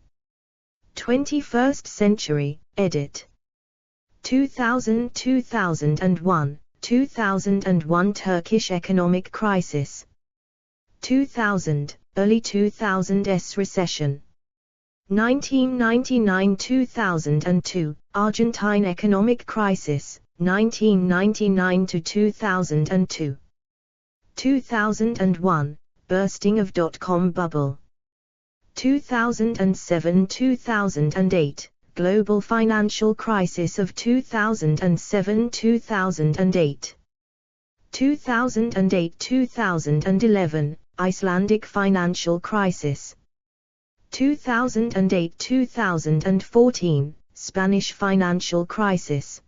21st century, edit. 2000–2001, 2001 Turkish economic crisis. 2000, early 2000s recession. 1999–2002, Argentine economic crisis, 1999–2002. 2001, bursting of dot-com bubble. 2007–2008, global financial crisis of 2007–2008. 2008–2011, Icelandic financial crisis. 2008–2014, Spanish financial crisis.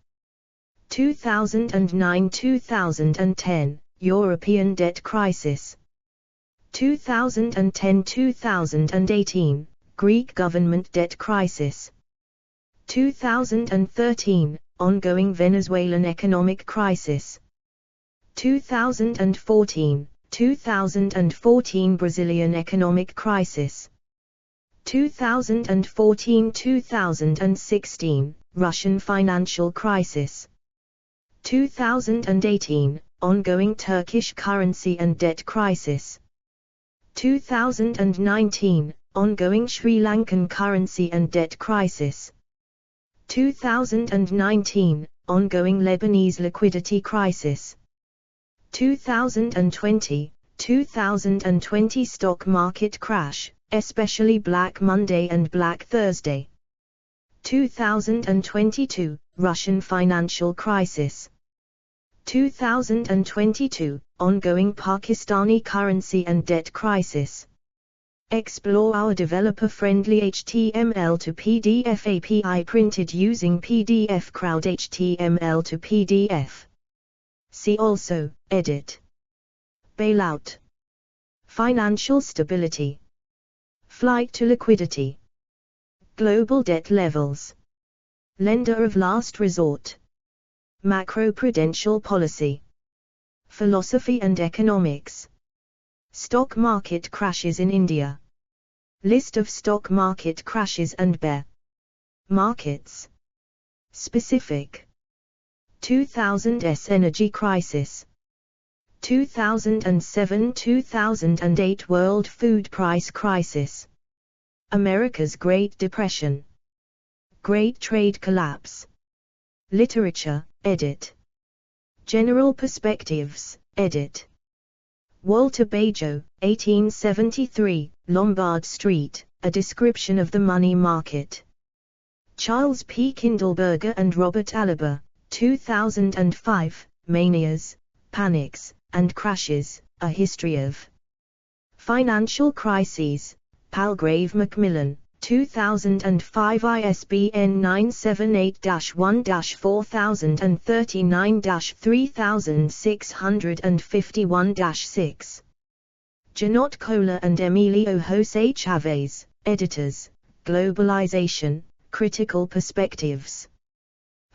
2009–2010, European debt crisis. 2010–2018, Greek government debt crisis. 2013, ongoing Venezuelan economic crisis. 2014 Brazilian economic crisis. 2014–2016, Russian financial crisis. 2018, ongoing Turkish currency and debt crisis. 2019, ongoing Sri Lankan currency and debt crisis. 2019, ongoing Lebanese liquidity crisis. 2020 stock market crash, especially Black Monday and Black Thursday. 2022, Russian financial crisis. 2022, ongoing Pakistani currency and debt crisis. Explore our developer-friendly HTML to PDF API printed using PDF Crowd HTML to PDF. See also, edit. Bailout. Financial stability. Flight to liquidity. Global debt levels. Lender of last resort. Macroprudential policy. Philosophy and economics. Stock market crashes in India. List of stock market crashes and bear markets. Specific. 2000s energy crisis. 2007–2008 world food price crisis. America's Great Depression. Great trade collapse. Literature, edit. General perspectives, edit. Walter Bajo, 1873, Lombard Street, A Description of the Money Market. Charles P. Kindleberger and Robert Alaba, 2005, Manias, Panics, and Crashes, A History of Financial Crises, Palgrave Macmillan, 2005 ISBN 978-1-4039-3651-6. Janot Kohler and Emilio José Chávez, editors, Globalization, Critical Perspectives.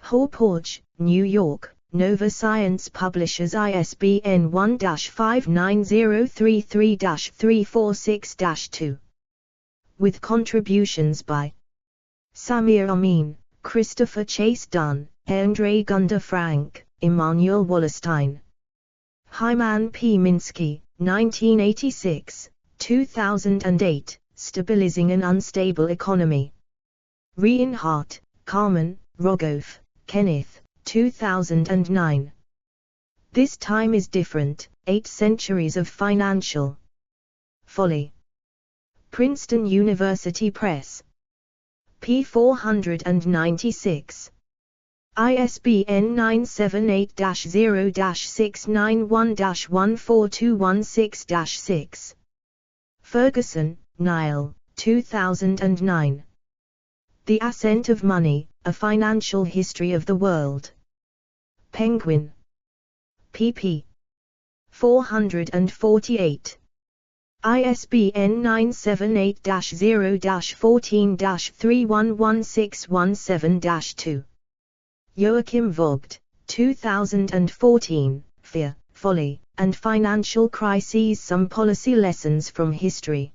Hauppauge, New York, Nova Science Publishers ISBN 1-59033-346-2. With contributions by Samir Amin, Christopher Chase Dunn, Andre Gunder Frank, Immanuel Wallerstein. Hyman P. Minsky, 1986, 2008, Stabilizing an Unstable Economy. Reinhardt, Carmen, Rogoff, Kenneth, 2009. This Time is Different, 8 Centuries of Financial Folly. Princeton University Press. p. 496. ISBN 978-0-691-14216-6. Ferguson, Niall, 2009. The Ascent of Money, A Financial History of the World. Penguin. pp. 448. ISBN 978-0-14-311617-2. Joachim Vogt, 2014, Fear, Folly, and Financial Crises: Some Policy Lessons from History.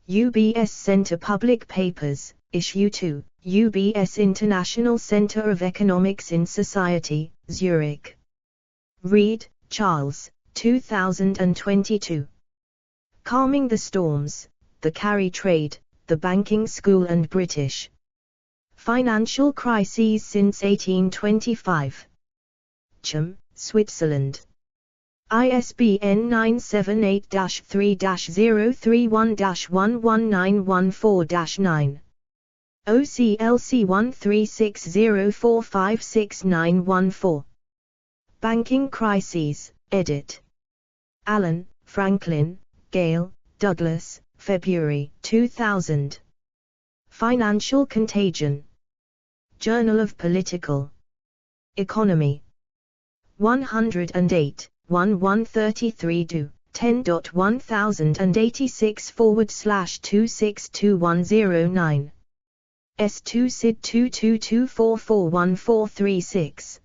UBS Center Public Papers, Issue 2, UBS International Center of Economics in Society, Zurich. Reed, Charles, 2022. Calming the Storms, The Carry Trade, The Banking School and British Financial Crises Since 1825. Cham, Switzerland. ISBN 978-3-031-11914-9. OCLC 1360456914. Banking Crises, edit. Allen, Franklin, Gale, Douglas, February 2000. Financial Contagion. Journal of Political Economy. 108, 133 10.1086/2621009. S2 SID 222441436.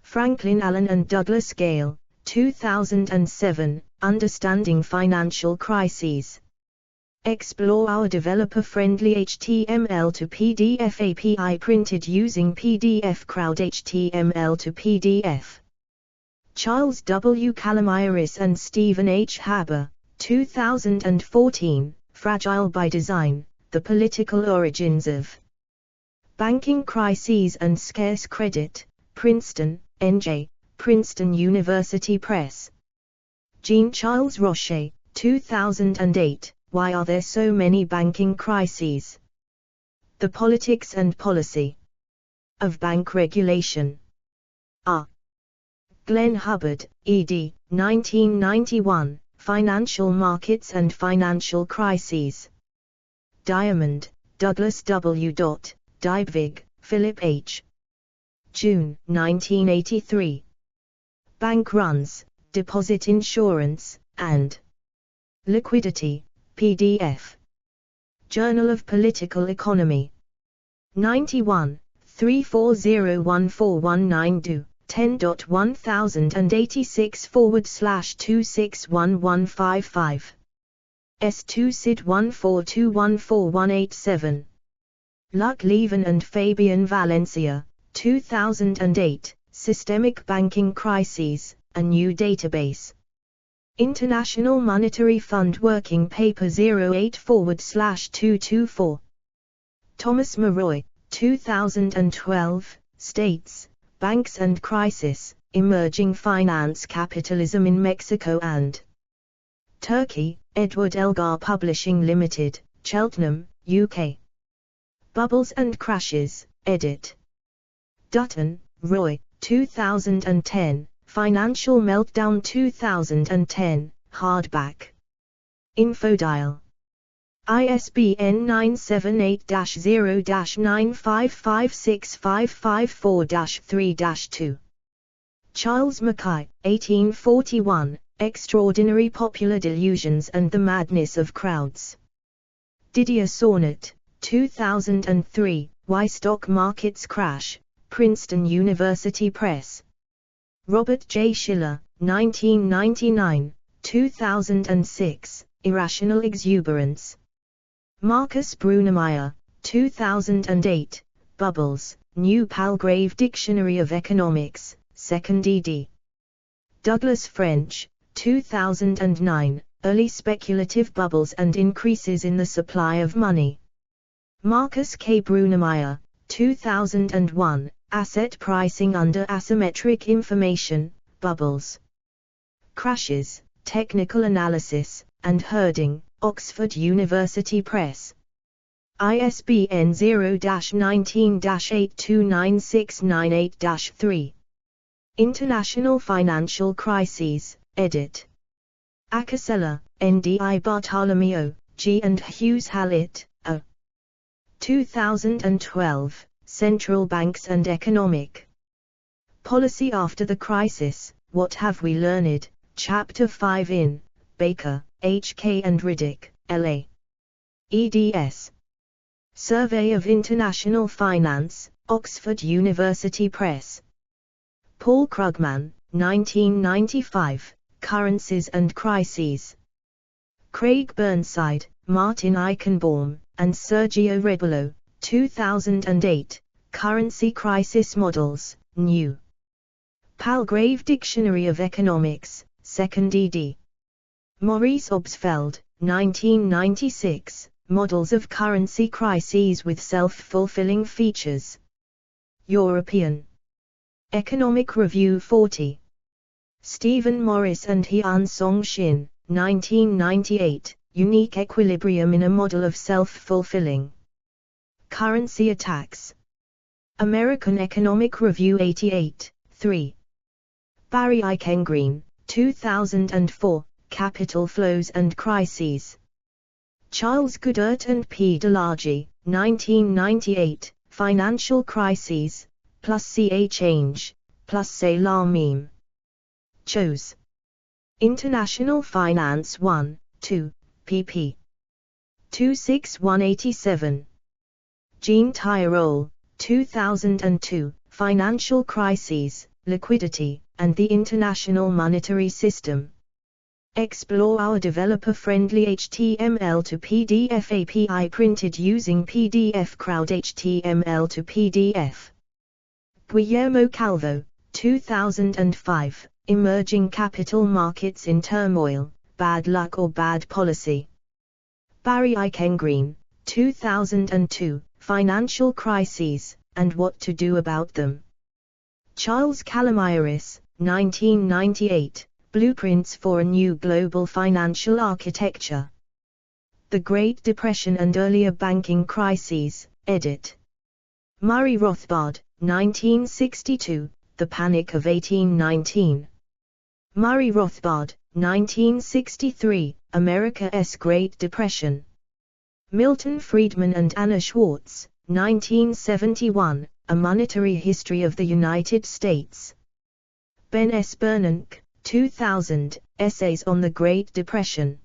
Franklin Allen and Douglas Gale, 2007, Understanding Financial Crises. Explore our developer-friendly HTML to PDF API printed using PDF Crowd HTML to PDF. Charles W. Kalamiris and Stephen H. Haber, 2014, Fragile by Design, The Political Origins of Banking Crises and Scarce Credit, Princeton, NJ, Princeton University Press. Jean-Charles Roche, 2008, Why Are There So Many Banking Crises? The Politics and Policy of Bank Regulation. R. Glenn Hubbard, ed., 1991, Financial Markets and Financial Crises. Diamond, Douglas W. Dybvig, Philip H. June, 1983. Bank Runs, Deposit Insurance, and Liquidity, PDF. Journal of Political Economy. 91, 3401419 10.1086/261155. S2 SID 142141187. Luck Levin and Fabian Valencia, 2008, Systemic Banking Crises, A New Database. International Monetary Fund Working Paper 08/224. Thomas Maroy, 2012, States, Banks and Crisis, Emerging Finance Capitalism in Mexico and Turkey, Edward Elgar Publishing Limited, Cheltenham, UK. Bubbles and Crashes, edit. Dutton, Roy, 2010, Financial Meltdown 2010, hardback. Infodial. ISBN 978-0-9556554-3-2. Charles Mackay, 1841, Extraordinary Popular Delusions and the Madness of Crowds. Didier Sornett, 2003, Why Stock Markets Crash, Princeton University Press. Robert J. Schiller, 1999, 2006, Irrational Exuberance. Marcus Brunemeyer, 2008, Bubbles, New Palgrave Dictionary of Economics, 2nd ed. Douglas French, 2009, Early Speculative Bubbles and Increases in the Supply of Money. Marcus K. Brunemeyer, 2001, Asset Pricing Under Asymmetric Information, Bubbles. Crashes, Technical Analysis, and Herding, Oxford University Press. ISBN 0-19-829698-3. International Financial Crises, edit. Acasella, N.D.I. Bartolomeo, G. and Hughes Hallett, A. 2012, Central Banks and Economic Policy After the Crisis, What Have We Learned, Chapter 5 in Baker, H.K. and Riddick, L.A. eds. Survey of International Finance, Oxford University Press. Paul Krugman, 1995, Currencies and Crises. Craig Burnside, Martin Eichenbaum, and Sergio Rebolo, 2008, Currency Crisis Models, New. Palgrave Dictionary of Economics, 2nd ed. Maurice Obsfeld, 1996, Models of Currency Crises with Self-Fulfilling Features. European Economic Review 40. Stephen Morris and Hyun Song Shin, 1998, Unique Equilibrium in a Model of Self-Fulfilling Currency Attacks. American Economic Review 88, 3. Barry Eichengreen, 2004, Capital Flows and Crises. Charles Goodert and P. DeLargy, 1998, Financial Crises, plus CA Change, plus C'est la meme. Chose. International Finance 1, 2, pp. 26187. Jean Tirole, 2002, Financial Crises, Liquidity, and the International Monetary System. Explore our developer-friendly HTML to PDF API printed using PDF Crowd HTML to PDF. Guillermo Calvo, 2005, Emerging Capital Markets in Turmoil, Bad Luck or Bad Policy. Barry Eichengreen, 2002, Financial Crises, and What to Do About Them. Charles Calomiris, 1998, Blueprints for a New Global Financial Architecture. The Great Depression and Earlier Banking Crises, edit. Murray Rothbard, 1962, The Panic of 1819. Murray Rothbard, 1963, America's Great Depression. Milton Friedman and Anna Schwartz, 1971, A Monetary History of the United States. Ben S. Bernanke, 2000, Essays on the Great Depression.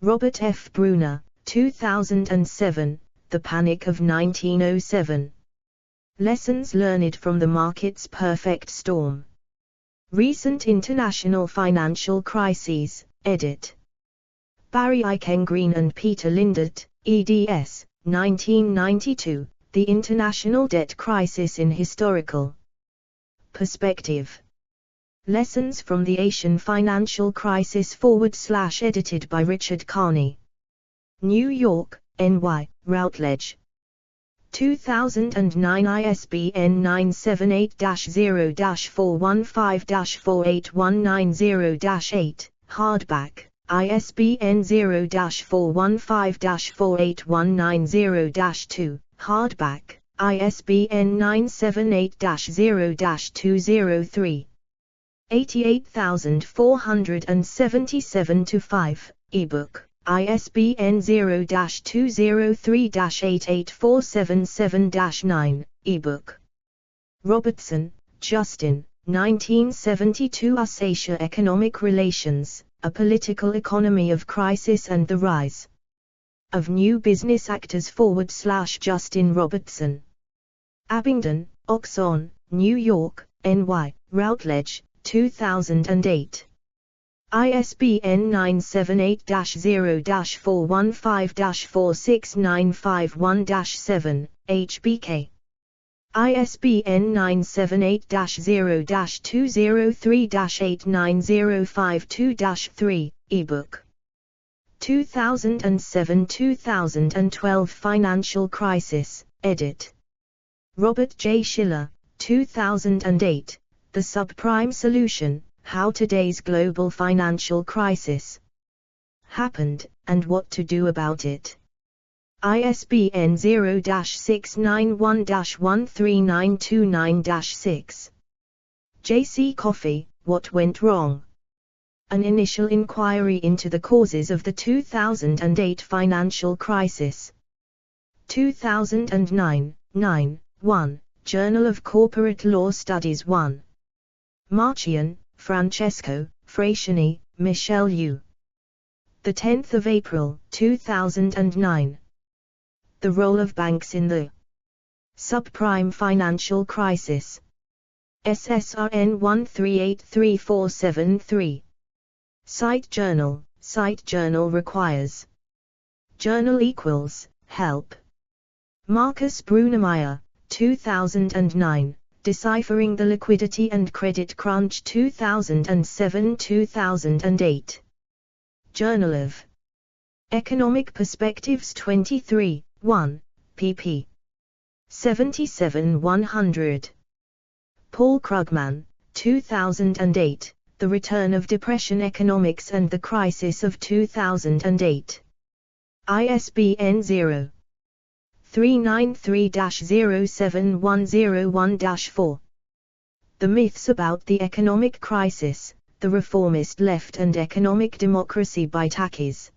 Robert F. Bruner, 2007, The Panic of 1907. Lessons Learned from the Market's Perfect Storm. Recent International Financial Crises, edit. Barry Eichengreen and Peter Lindert, eds. 1992, The International Debt Crisis in Historical Perspective. Lessons from the Asian Financial Crisis / edited by Richard Carney. New York, N.Y., Routledge. 2009 ISBN 978-0-415-48190-8, hardback, ISBN 0-415-48190-2, hardback, ISBN 978-0-203. 88477-5, ebook, ISBN 0-203-88477-9, ebook. Robertson, Justin, 1972 Us Asia Economic Relations, A Political Economy of Crisis and the Rise of New Business Actors / Justin Robertson. Abingdon, Oxon, New York, N.Y., Routledge, 2008. ISBN 978-0-415-46951-7, HBK. ISBN 978-0-203-89052-3, ebook. 2007-2012 Financial Crisis, edit. Robert J. Schiller, 2008, The Subprime Solution, How Today's Global Financial Crisis Happened, and What to Do About It. ISBN 0-691-13929-6. J.C. Coffey, What Went Wrong? An Initial Inquiry into the Causes of the 2008 Financial Crisis. 2009, 9, 1, Journal of Corporate Law Studies 1. Marchian, Francesco, Fratiani, Michelle U. The 10th of April, 2009. The role of banks in the subprime financial crisis. SSRN 1383473. Site journal requires. Journal equals, help. Marcus Brunemeyer, 2009, Deciphering the Liquidity and Credit Crunch 2007-2008. Journal of Economic Perspectives 23, 1, pp. 77-100. Paul Krugman, 2008, The Return of Depression Economics and the Crisis of 2008. ISBN 0. 393-07101-4. The Myths About the Economic Crisis, The Reformist Left and Economic Democracy by Takis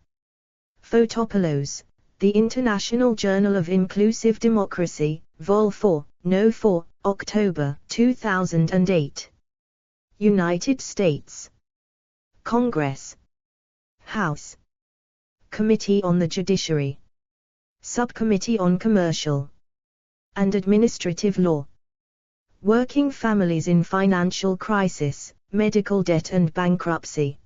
Fotopoulos, The International Journal of Inclusive Democracy, Vol. 4, No. 4, October 2008. United States Congress, House Committee on the Judiciary, Subcommittee on Commercial and Administrative Law. Working Families in Financial Crisis, Medical Debt and Bankruptcy.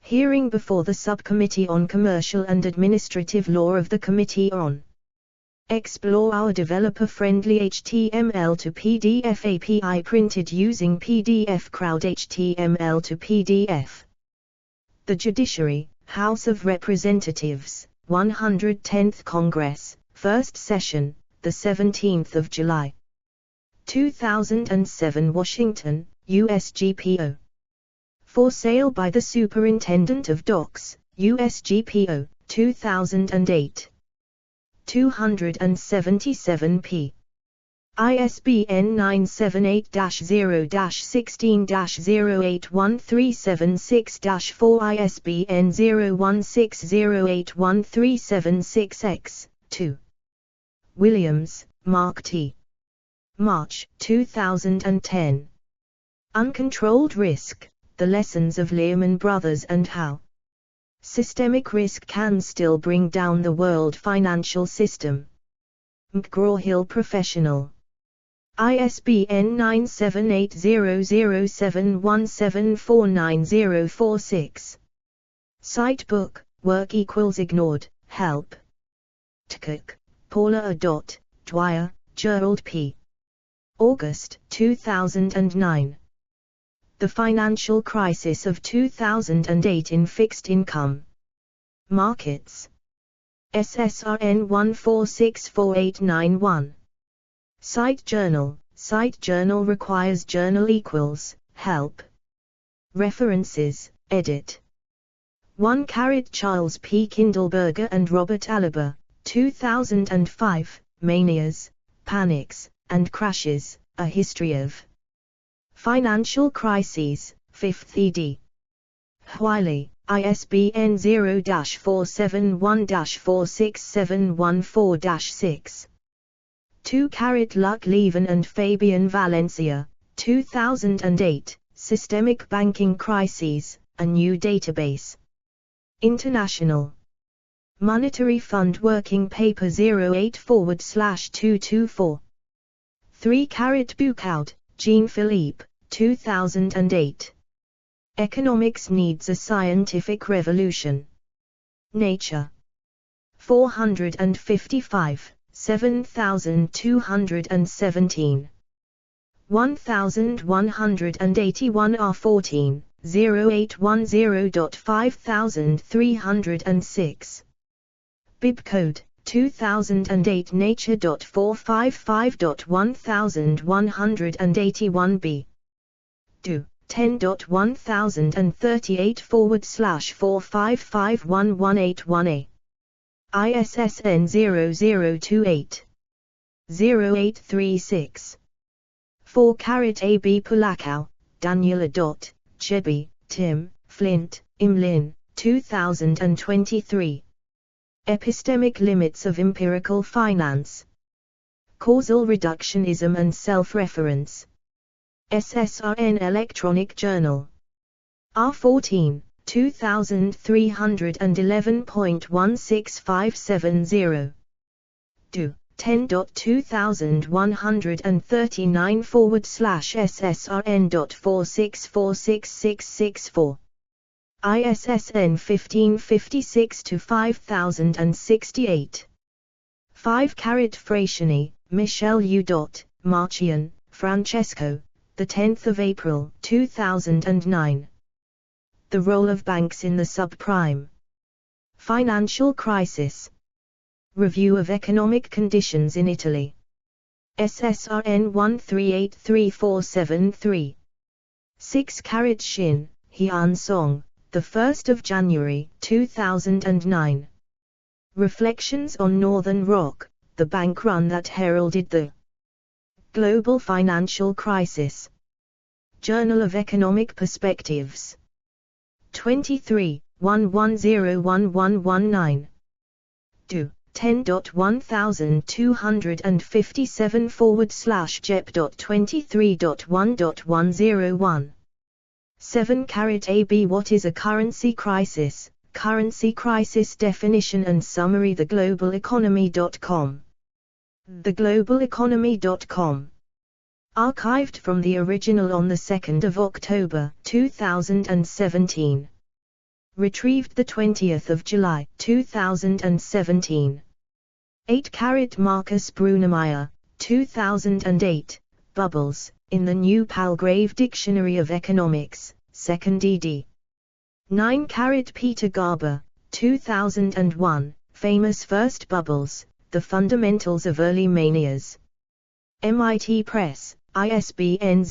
Hearing before the Subcommittee on Commercial and Administrative Law of the Committee on. Explore our developer-friendly HTML to PDF API printed using PDF Crowd HTML to PDF. The Judiciary, House of Representatives, 110th Congress, First Session, the 17th of July. 2007 Washington, USGPO. For sale by the Superintendent of Docks, USGPO, 2008. 277 p. ISBN 978-0-16-081376-4 ISBN 01608136X, 2. Williams, Mark T. March 2010. Uncontrolled Risk, The Lessons of Lehman Brothers and How Systemic Risk Can Still Bring Down the World Financial System. McGraw-Hill Professional. ISBN 9780071749046. Citebook, Work equals Ignored, Help. Tkuk, Paula A. Dwyer, Gerald P. August 2009. The Financial Crisis of 2008 in Fixed Income Markets. SSRN 1464891. Site journal requires journal equals, help. References, edit. 1 Charles P. Kindleberger and Robert Aliber, 2005, Manias, Panics, and Crashes, A History of Financial Crises, 5th ed. Wiley, ISBN 0-471-46714-6. 2 Luck Leven and Fabian Valencia, 2008, Systemic Banking Crises, A New Database. International Monetary Fund Working Paper 08/224. 3 Buchaud, Jean-Philippe, 2008. Economics Needs a Scientific Revolution. Nature. 455, 7217. 1181 R14, 0810.5306. Bibcode, 2008 Nature.455.1181b. Do. 10.1038/4551181A. ISSN 0028 0836. 4 A.B. Pulakow, Daniela. Chebby, Tim, Flint, Imlin, 2023. Epistemic Limits of Empirical Finance. Causal Reductionism and Self-Reference. SSRN Electronic Journal. R14, 2311.16570. Do 10.2139/SSRN.4646664. ISSN 1556 to 5068. 5 Fratiani, Michelle U. Marchian, Francesco, the 10th of April 2009. The role of banks in the subprime financial crisis. Review of economic conditions in Italy. SSRN 13834773. 6 Shin, Hyun Song, the 1st of January 2009. Reflections on Northern Rock, the bank run that heralded the global financial crisis. Journal of Economic Perspectives. 23, 1101119. Do 10.1257/JEP.23.1.101. 7 AB. What is a currency crisis? Currency crisis definition and summary. TheGlobalEconomy.com. TheGlobalEconomy.com. Archived from the original on the 2nd of October 2017. Retrieved the 20th of July 2017. 8 Marcus Brunemeyer, 2008, Bubbles, in the New Palgrave Dictionary of Economics, 2nd ed. 9 Peter Garber, 2001, Famous First Bubbles, The Fundamentals of Early Manias. MIT Press, ISBN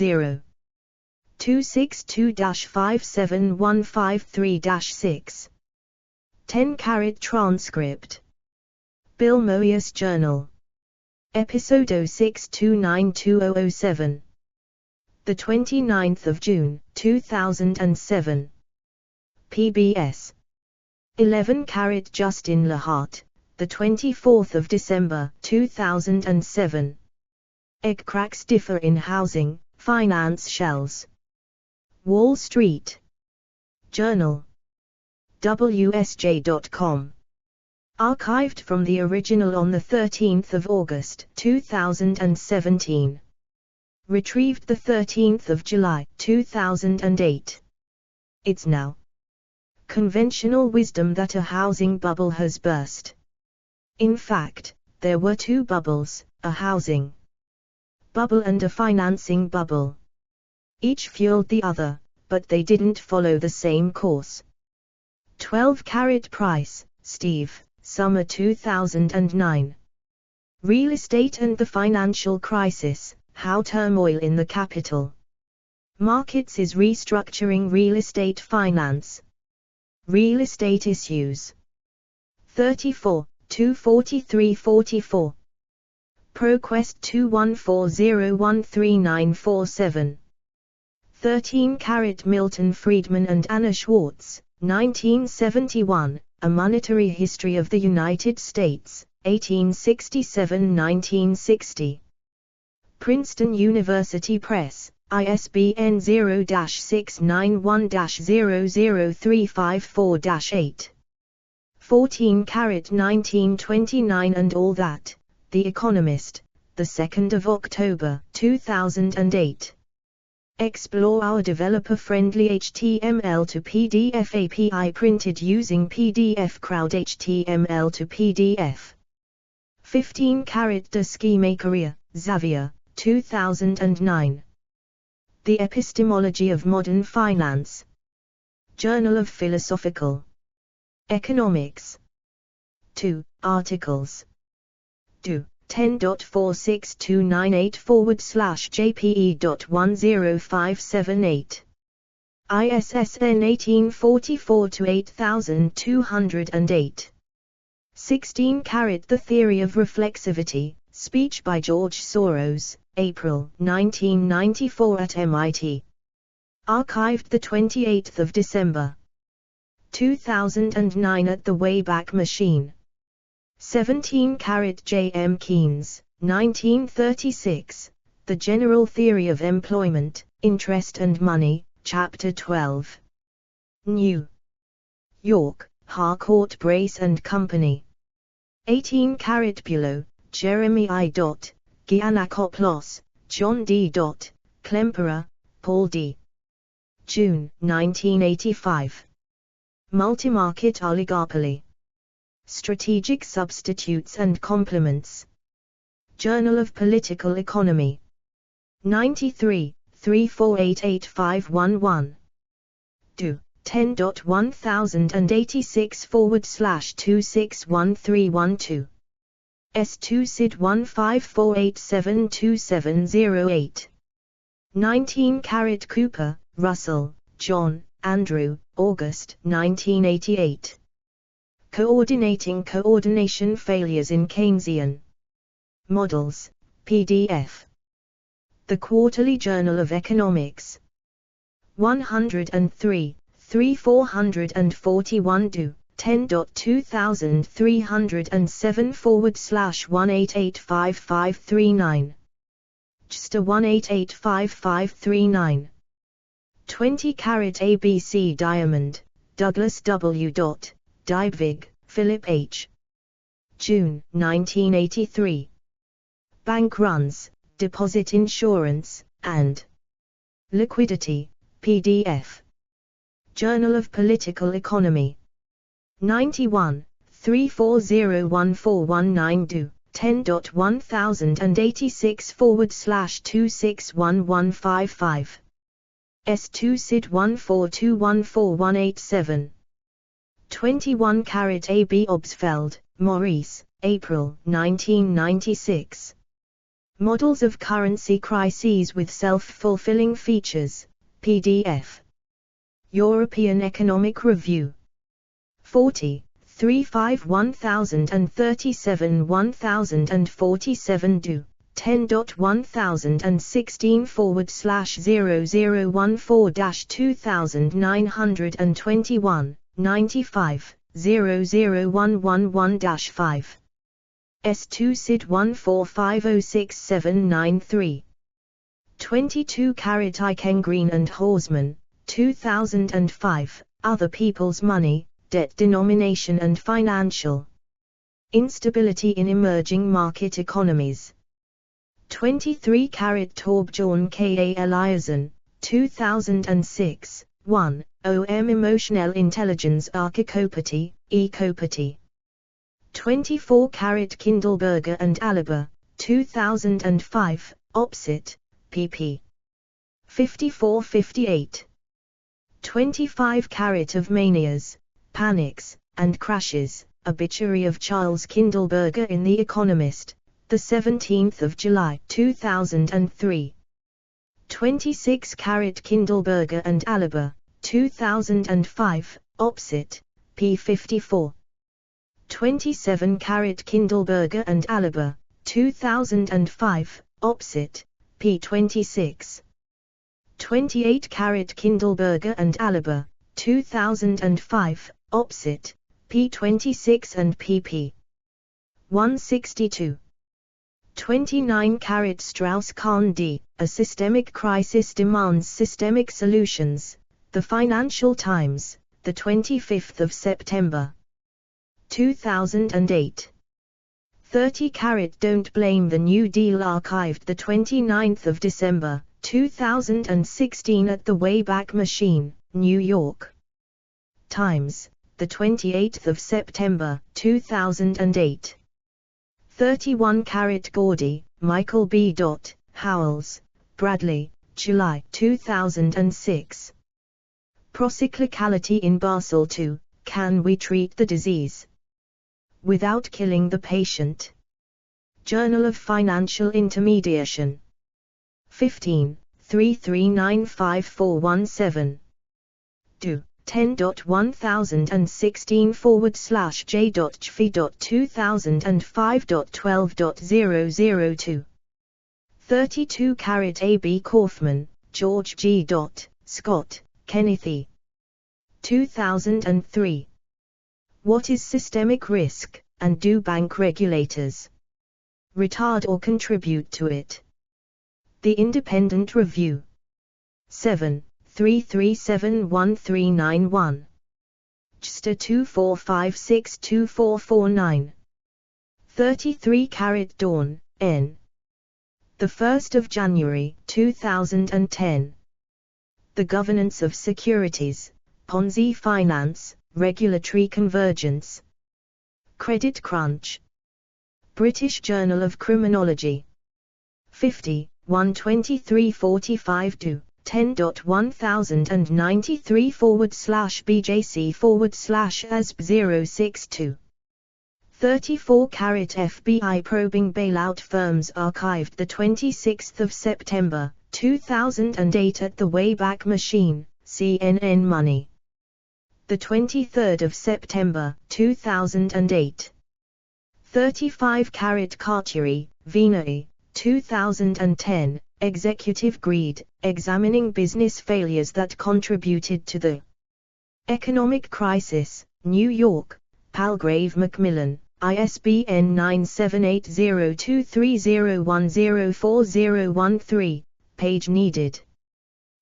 0-262-57153-6. 10 Transcript. Bill Moyers Journal. Episode 06292007. The 29th of June, 2007. PBS. 11 Justin Lahart, the 24th of December, 2007. Egg cracks differ in housing, finance shells. Wall Street Journal. WSJ.com. Archived from the original on the 13th of August 2017. Retrieved the 13th of July 2008. It's now conventional wisdom that a housing bubble has burst. In fact, there were two bubbles, a housing bubble and a financing bubble. Each fueled the other, but they didn't follow the same course. 12 Price, Steve, Summer 2009. Real Estate and the Financial Crisis, How Turmoil in the Capital Markets is Restructuring Real Estate Finance. Real Estate Issues. 34, 243-44. ProQuest 21401397. 13 Milton Friedman and Anna Schwartz, 1971, A Monetary History of the United States, 1867-1960. Princeton University Press, ISBN 0-691-00354-8. 14 1929 and All That, The Economist, the 2nd of October, 2008. Explore our developer-friendly HTML to PDF API printed using PDF Crowd HTML to PDF. 15 De Schememakeria, Xavier, 2009. The Epistemology of Modern Finance. Journal of Philosophical Economics. 2 articles. Do 10.46298/JPE.10578. ISSN 1844 to 8208. 16 The Theory of Reflexivity, speech by George Soros, April 1994 at MIT. Archived the 28th of December 2009 at the Wayback Machine. 17 J. M. Keynes, 1936, The General Theory of Employment, Interest and Money, Chapter 12. New York, Harcourt Brace and Company. 18 Carat Bulow, Jeremy I. Giannakopoulos, John D. Klemperer, Paul D. June, 1985. Multimarket Oligopoly. Strategic Substitutes and Complements. Journal of Political Economy. 93, 34888511. Do. 10.1086/261312. S2 SID 1548722708. 19 Carat Cooper, Russell, John, Andrew, August 1988. Coordinating Coordination Failures in Keynesian Models, PDF. The Quarterly Journal of Economics. 103, 3441 do. 10.2307/1885539. JSTOR 1885539. 20 Carat ABC Diamond, Douglas W. Dybvig, Philip H. June, 1983. Bank Runs, Deposit Insurance, and Liquidity, PDF. Journal of Political Economy. 91, 34014119 do. 10.1086/261155. S2 SID 14214187. 21 Carat AB Obsfeld, Maurice, April 1996. Models of Currency Crises with Self-Fulfilling Features, PDF. European Economic Review. 40, 351,037 do. 10.1016/0014-2921, 95, 00111-5. S2 SID 145067993. 22 Carat Eichengreen and Horsman, 2005, Other People's Money, Debt Denomination and Financial Instability in Emerging Market Economies. 23 Carat Torbjorn K. A. Eliasson, 2006, 1, OM Emotional Intelligence Archicopathy, Ecopathy. 24 Carat Kindleberger and Aliber, 2005, Opsit, pp. 54-58. 25 Carat of Manias, Panics, and Crashes, Obituary of Charles Kindleberger in The Economist, the 17th of July 2003. 26 Carat Kindleberger and Aliber, 2005, Opsit, p. 54. 27 Carat Kindleberger and Aliber, 2005, Opsit, p. 26. 28 Carat Kindleberger and Aliber, 2005, Opsit, p. 26 and pp. 162. 29 Carat Strauss-Kahn D. A Systemic Crisis Demands Systemic Solutions, The Financial Times, the 25th of September. 2008. 30 Carat Don't Blame the New Deal archived the 29th of December, 2016 at the Wayback Machine, New York Times, the 28th of September, 2008. 31 Carat Gordy, Michael B. Howells, Bradley, July 2006. Procyclicality in Basel II, Can We Treat the Disease Without Killing the Patient? Journal of Financial Intermediation. 15, 33954417. Do. 10.1016/j.chfi.2005.12.002. 32 Carat A. B. Kaufman, George G. Scott, Kenneth E. 2003. What is systemic risk, and do bank regulators retard or contribute to it? The Independent Review. 7, 3371391. JSTA 24562449. 33 Carat Dawn, N. 1st of January 2010. The Governance of Securities, Ponzi Finance, Regulatory Convergence. Credit Crunch. British Journal of Criminology. 50, 12345 10.1093/BJC/ASP062. 34 Carat FBI probing bailout firms archived 26 September 2008 at the Wayback Machine, CNN Money. 23 September 2008. 35 Carat Cartier, Vinay, 2010, Executive Greed, Examining Business Failures That Contributed to the Economic Crisis, New York, Palgrave Macmillan, ISBN 9780230104013, page needed.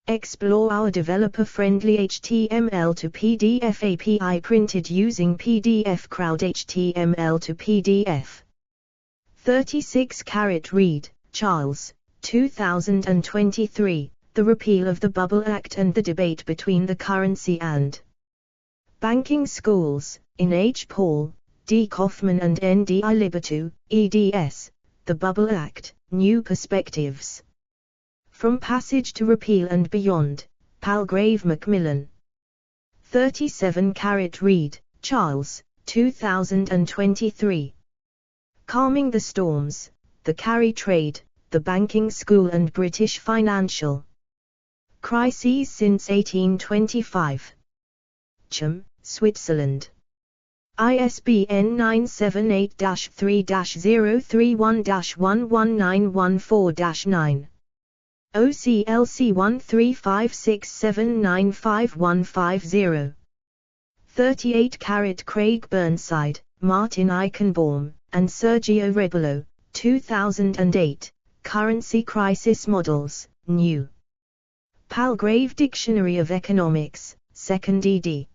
Explore our developer-friendly HTML to PDF API printed using PDF Crowd HTML to PDF. 36 Carat Reed, Charles, 2023, The Repeal of the Bubble Act and the Debate Between the Currency and Banking Schools, in H. Paul, D. Kaufman and N. D. Ilibertu, eds, The Bubble Act, New Perspectives. From Passage to Repeal and Beyond, Palgrave Macmillan. 37 Carat Reed, Charles, 2023. Calming the Storms, The Carry Trade, The Banking School and British Financial Crises Since 1825. Cham, Switzerland. ISBN 978-3-031-11914-9. OCLC 1356795150. 38 Carat Craig Burnside, Martin Eichenbaum, and Sergio Rebolo, 2008, Currency Crisis Models, New. Palgrave Dictionary of Economics, 2nd ed.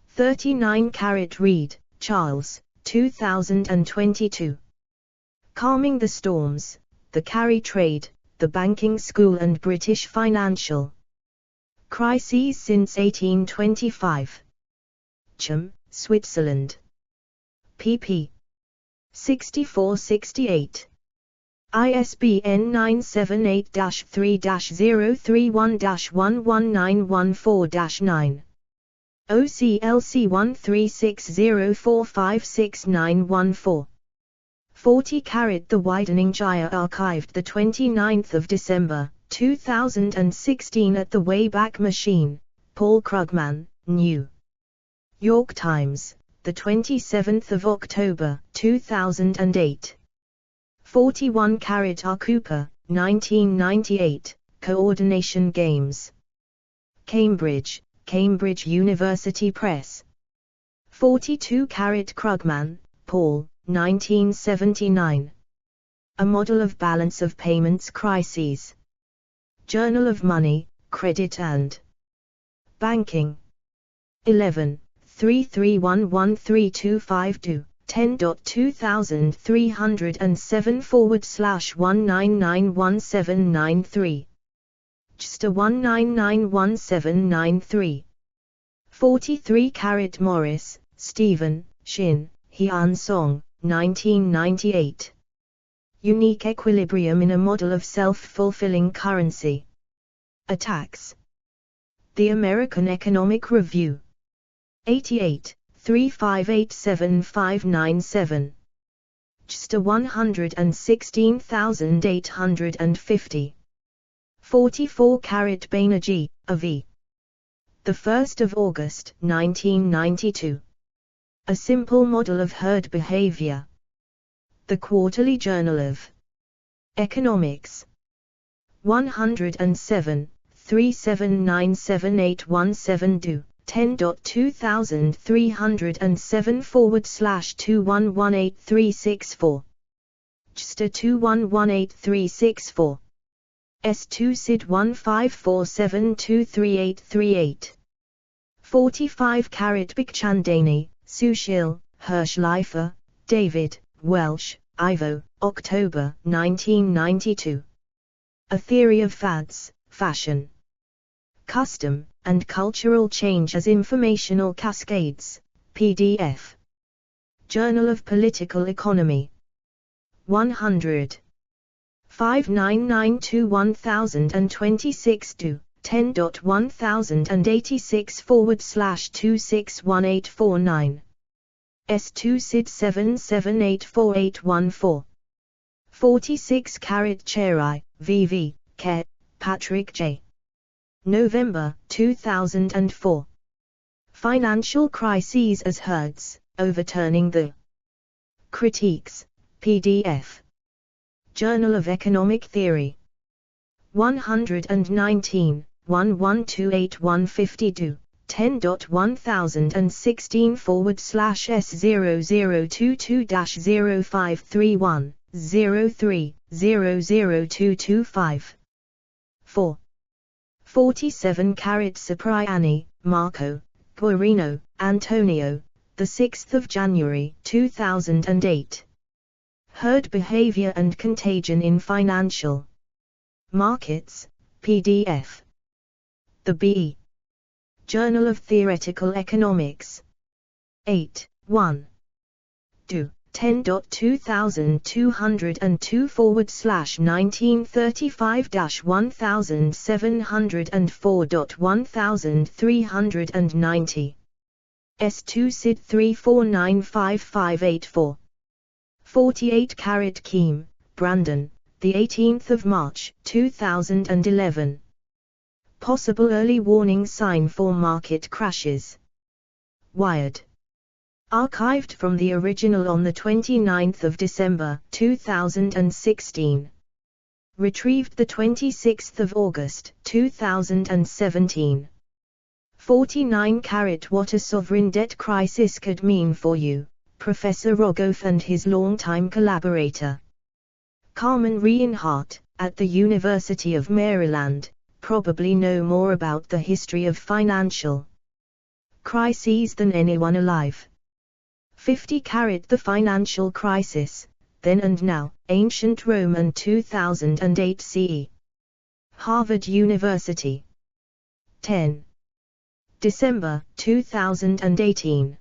39 Carat Reed, Charles, 2022. Calming the Storms, The Carry Trade, The Banking School and British Financial Crises Since 1825. Cham, Switzerland. pp. 64-68. ISBN 978-3-031-11914-9. OCLC 1360456914. 40 Carat The Widening Gyre archived 29 December, 2016 at the Wayback Machine, Paul Krugman, New York Times, 27 October, 2008. 41 Carat R. Cooper, 1998, Coordination Games. Cambridge, Cambridge University Press. 42 Carat Krugman, Paul, 1979. A Model of Balance of Payments Crises. Journal of Money, Credit and Banking. 11, 3311325 10.2307/1991793. JSTA 1991793. 43 Carat Morris, Stephen, Shin, Hyun Song, 1998. Unique Equilibrium in a Model of Self-Fulfilling Currency. Attacks. The American Economic Review. 88, 3587597. JSTA 116850. 44 Carat Banerjee, Avi. 1st of August, 1992. A Simple Model of Herd Behavior. The Quarterly Journal of Economics. 107, 3797817 10.2307/21183664. JSTA 21183664. S2 SID 1547238838. 45 Bikhchandani, Sushil, Hirschleifer, David, Welsh, Ivo, October 1992. A Theory of Fads, Fashion, Custom, and Cultural Change as Informational Cascades, PDF. Journal of Political Economy. 100. 5992-1026 to 10.1086/261849. S2 SID 77848814. 46 Cherai, VV, Ke, Patrick J. November 2004. Financial Crises as Herds, Overturning the Critiques, PDF. Journal of Economic Theory. 119, 1128152, 10.1016/S0022-0531, 03, 00225. 4. 47 Cipriani, Marco, Guarino, Antonio, 6 January 2008. Herd Behavior and Contagion in Financial Markets, PDF. The B. Journal of Theoretical Economics. 8, 1. Do. 10.2002-135-1704.1390. S2 SID 34955884. 48 Keem, Brandon, 18th of March 2011. Possible early warning sign for market crashes. Wired. Archived from the original on the 29th of December 2016. Retrieved the 26th of August 2017. 49 What a sovereign debt crisis could mean for you, Professor Rogoff and his longtime collaborator Carmen Reinhardt, at the University of Maryland, probably know more about the history of financial crises than anyone alive. 50 The Financial Crisis, Then and Now, Ancient Rome and 2008 CE. Harvard University. 10. December 2018.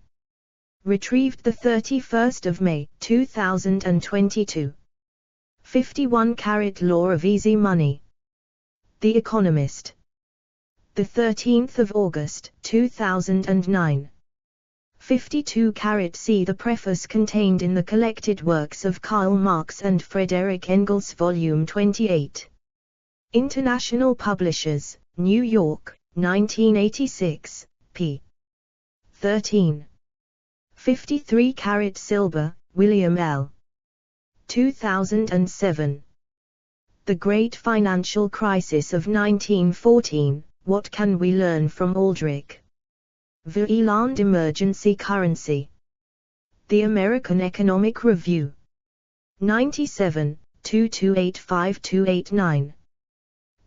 Retrieved the 31st of May 2022. 51 Law of Easy Money. The Economist. The 13th of August 2009. 52 See the preface contained in the collected works of Karl Marx and Frederick Engels, Volume 28. International Publishers, New York, 1986, p. 13. 53 Silber, William L. 2007. The Great Financial Crisis of 1914, What Can We Learn from Aldrich? Vauland Emergency Currency. The American Economic Review. 97, 2285-289.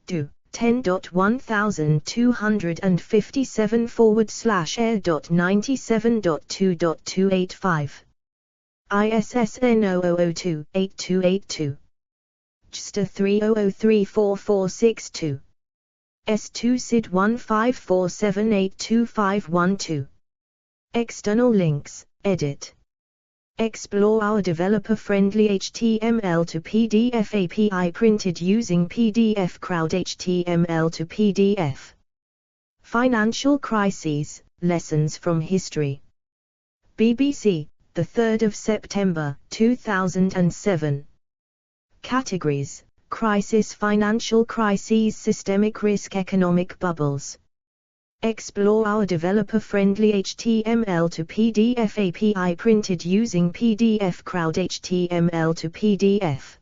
Do. 10.1057/air.97.2.285. ISSN 0002-8282. JSTA 30034462. S2 SID 1547825512. External links, edit. Explore our developer-friendly HTML to PDF API printed using PDF Crowd HTML to PDF. Financial Crises, Lessons from History. BBC, 3 September 2007. Categories: Crisis, Financial Crises, Systemic Risk, Economic Bubbles. Explore our developer-friendly HTML to PDF API printed using PDF Crowd HTML to PDF.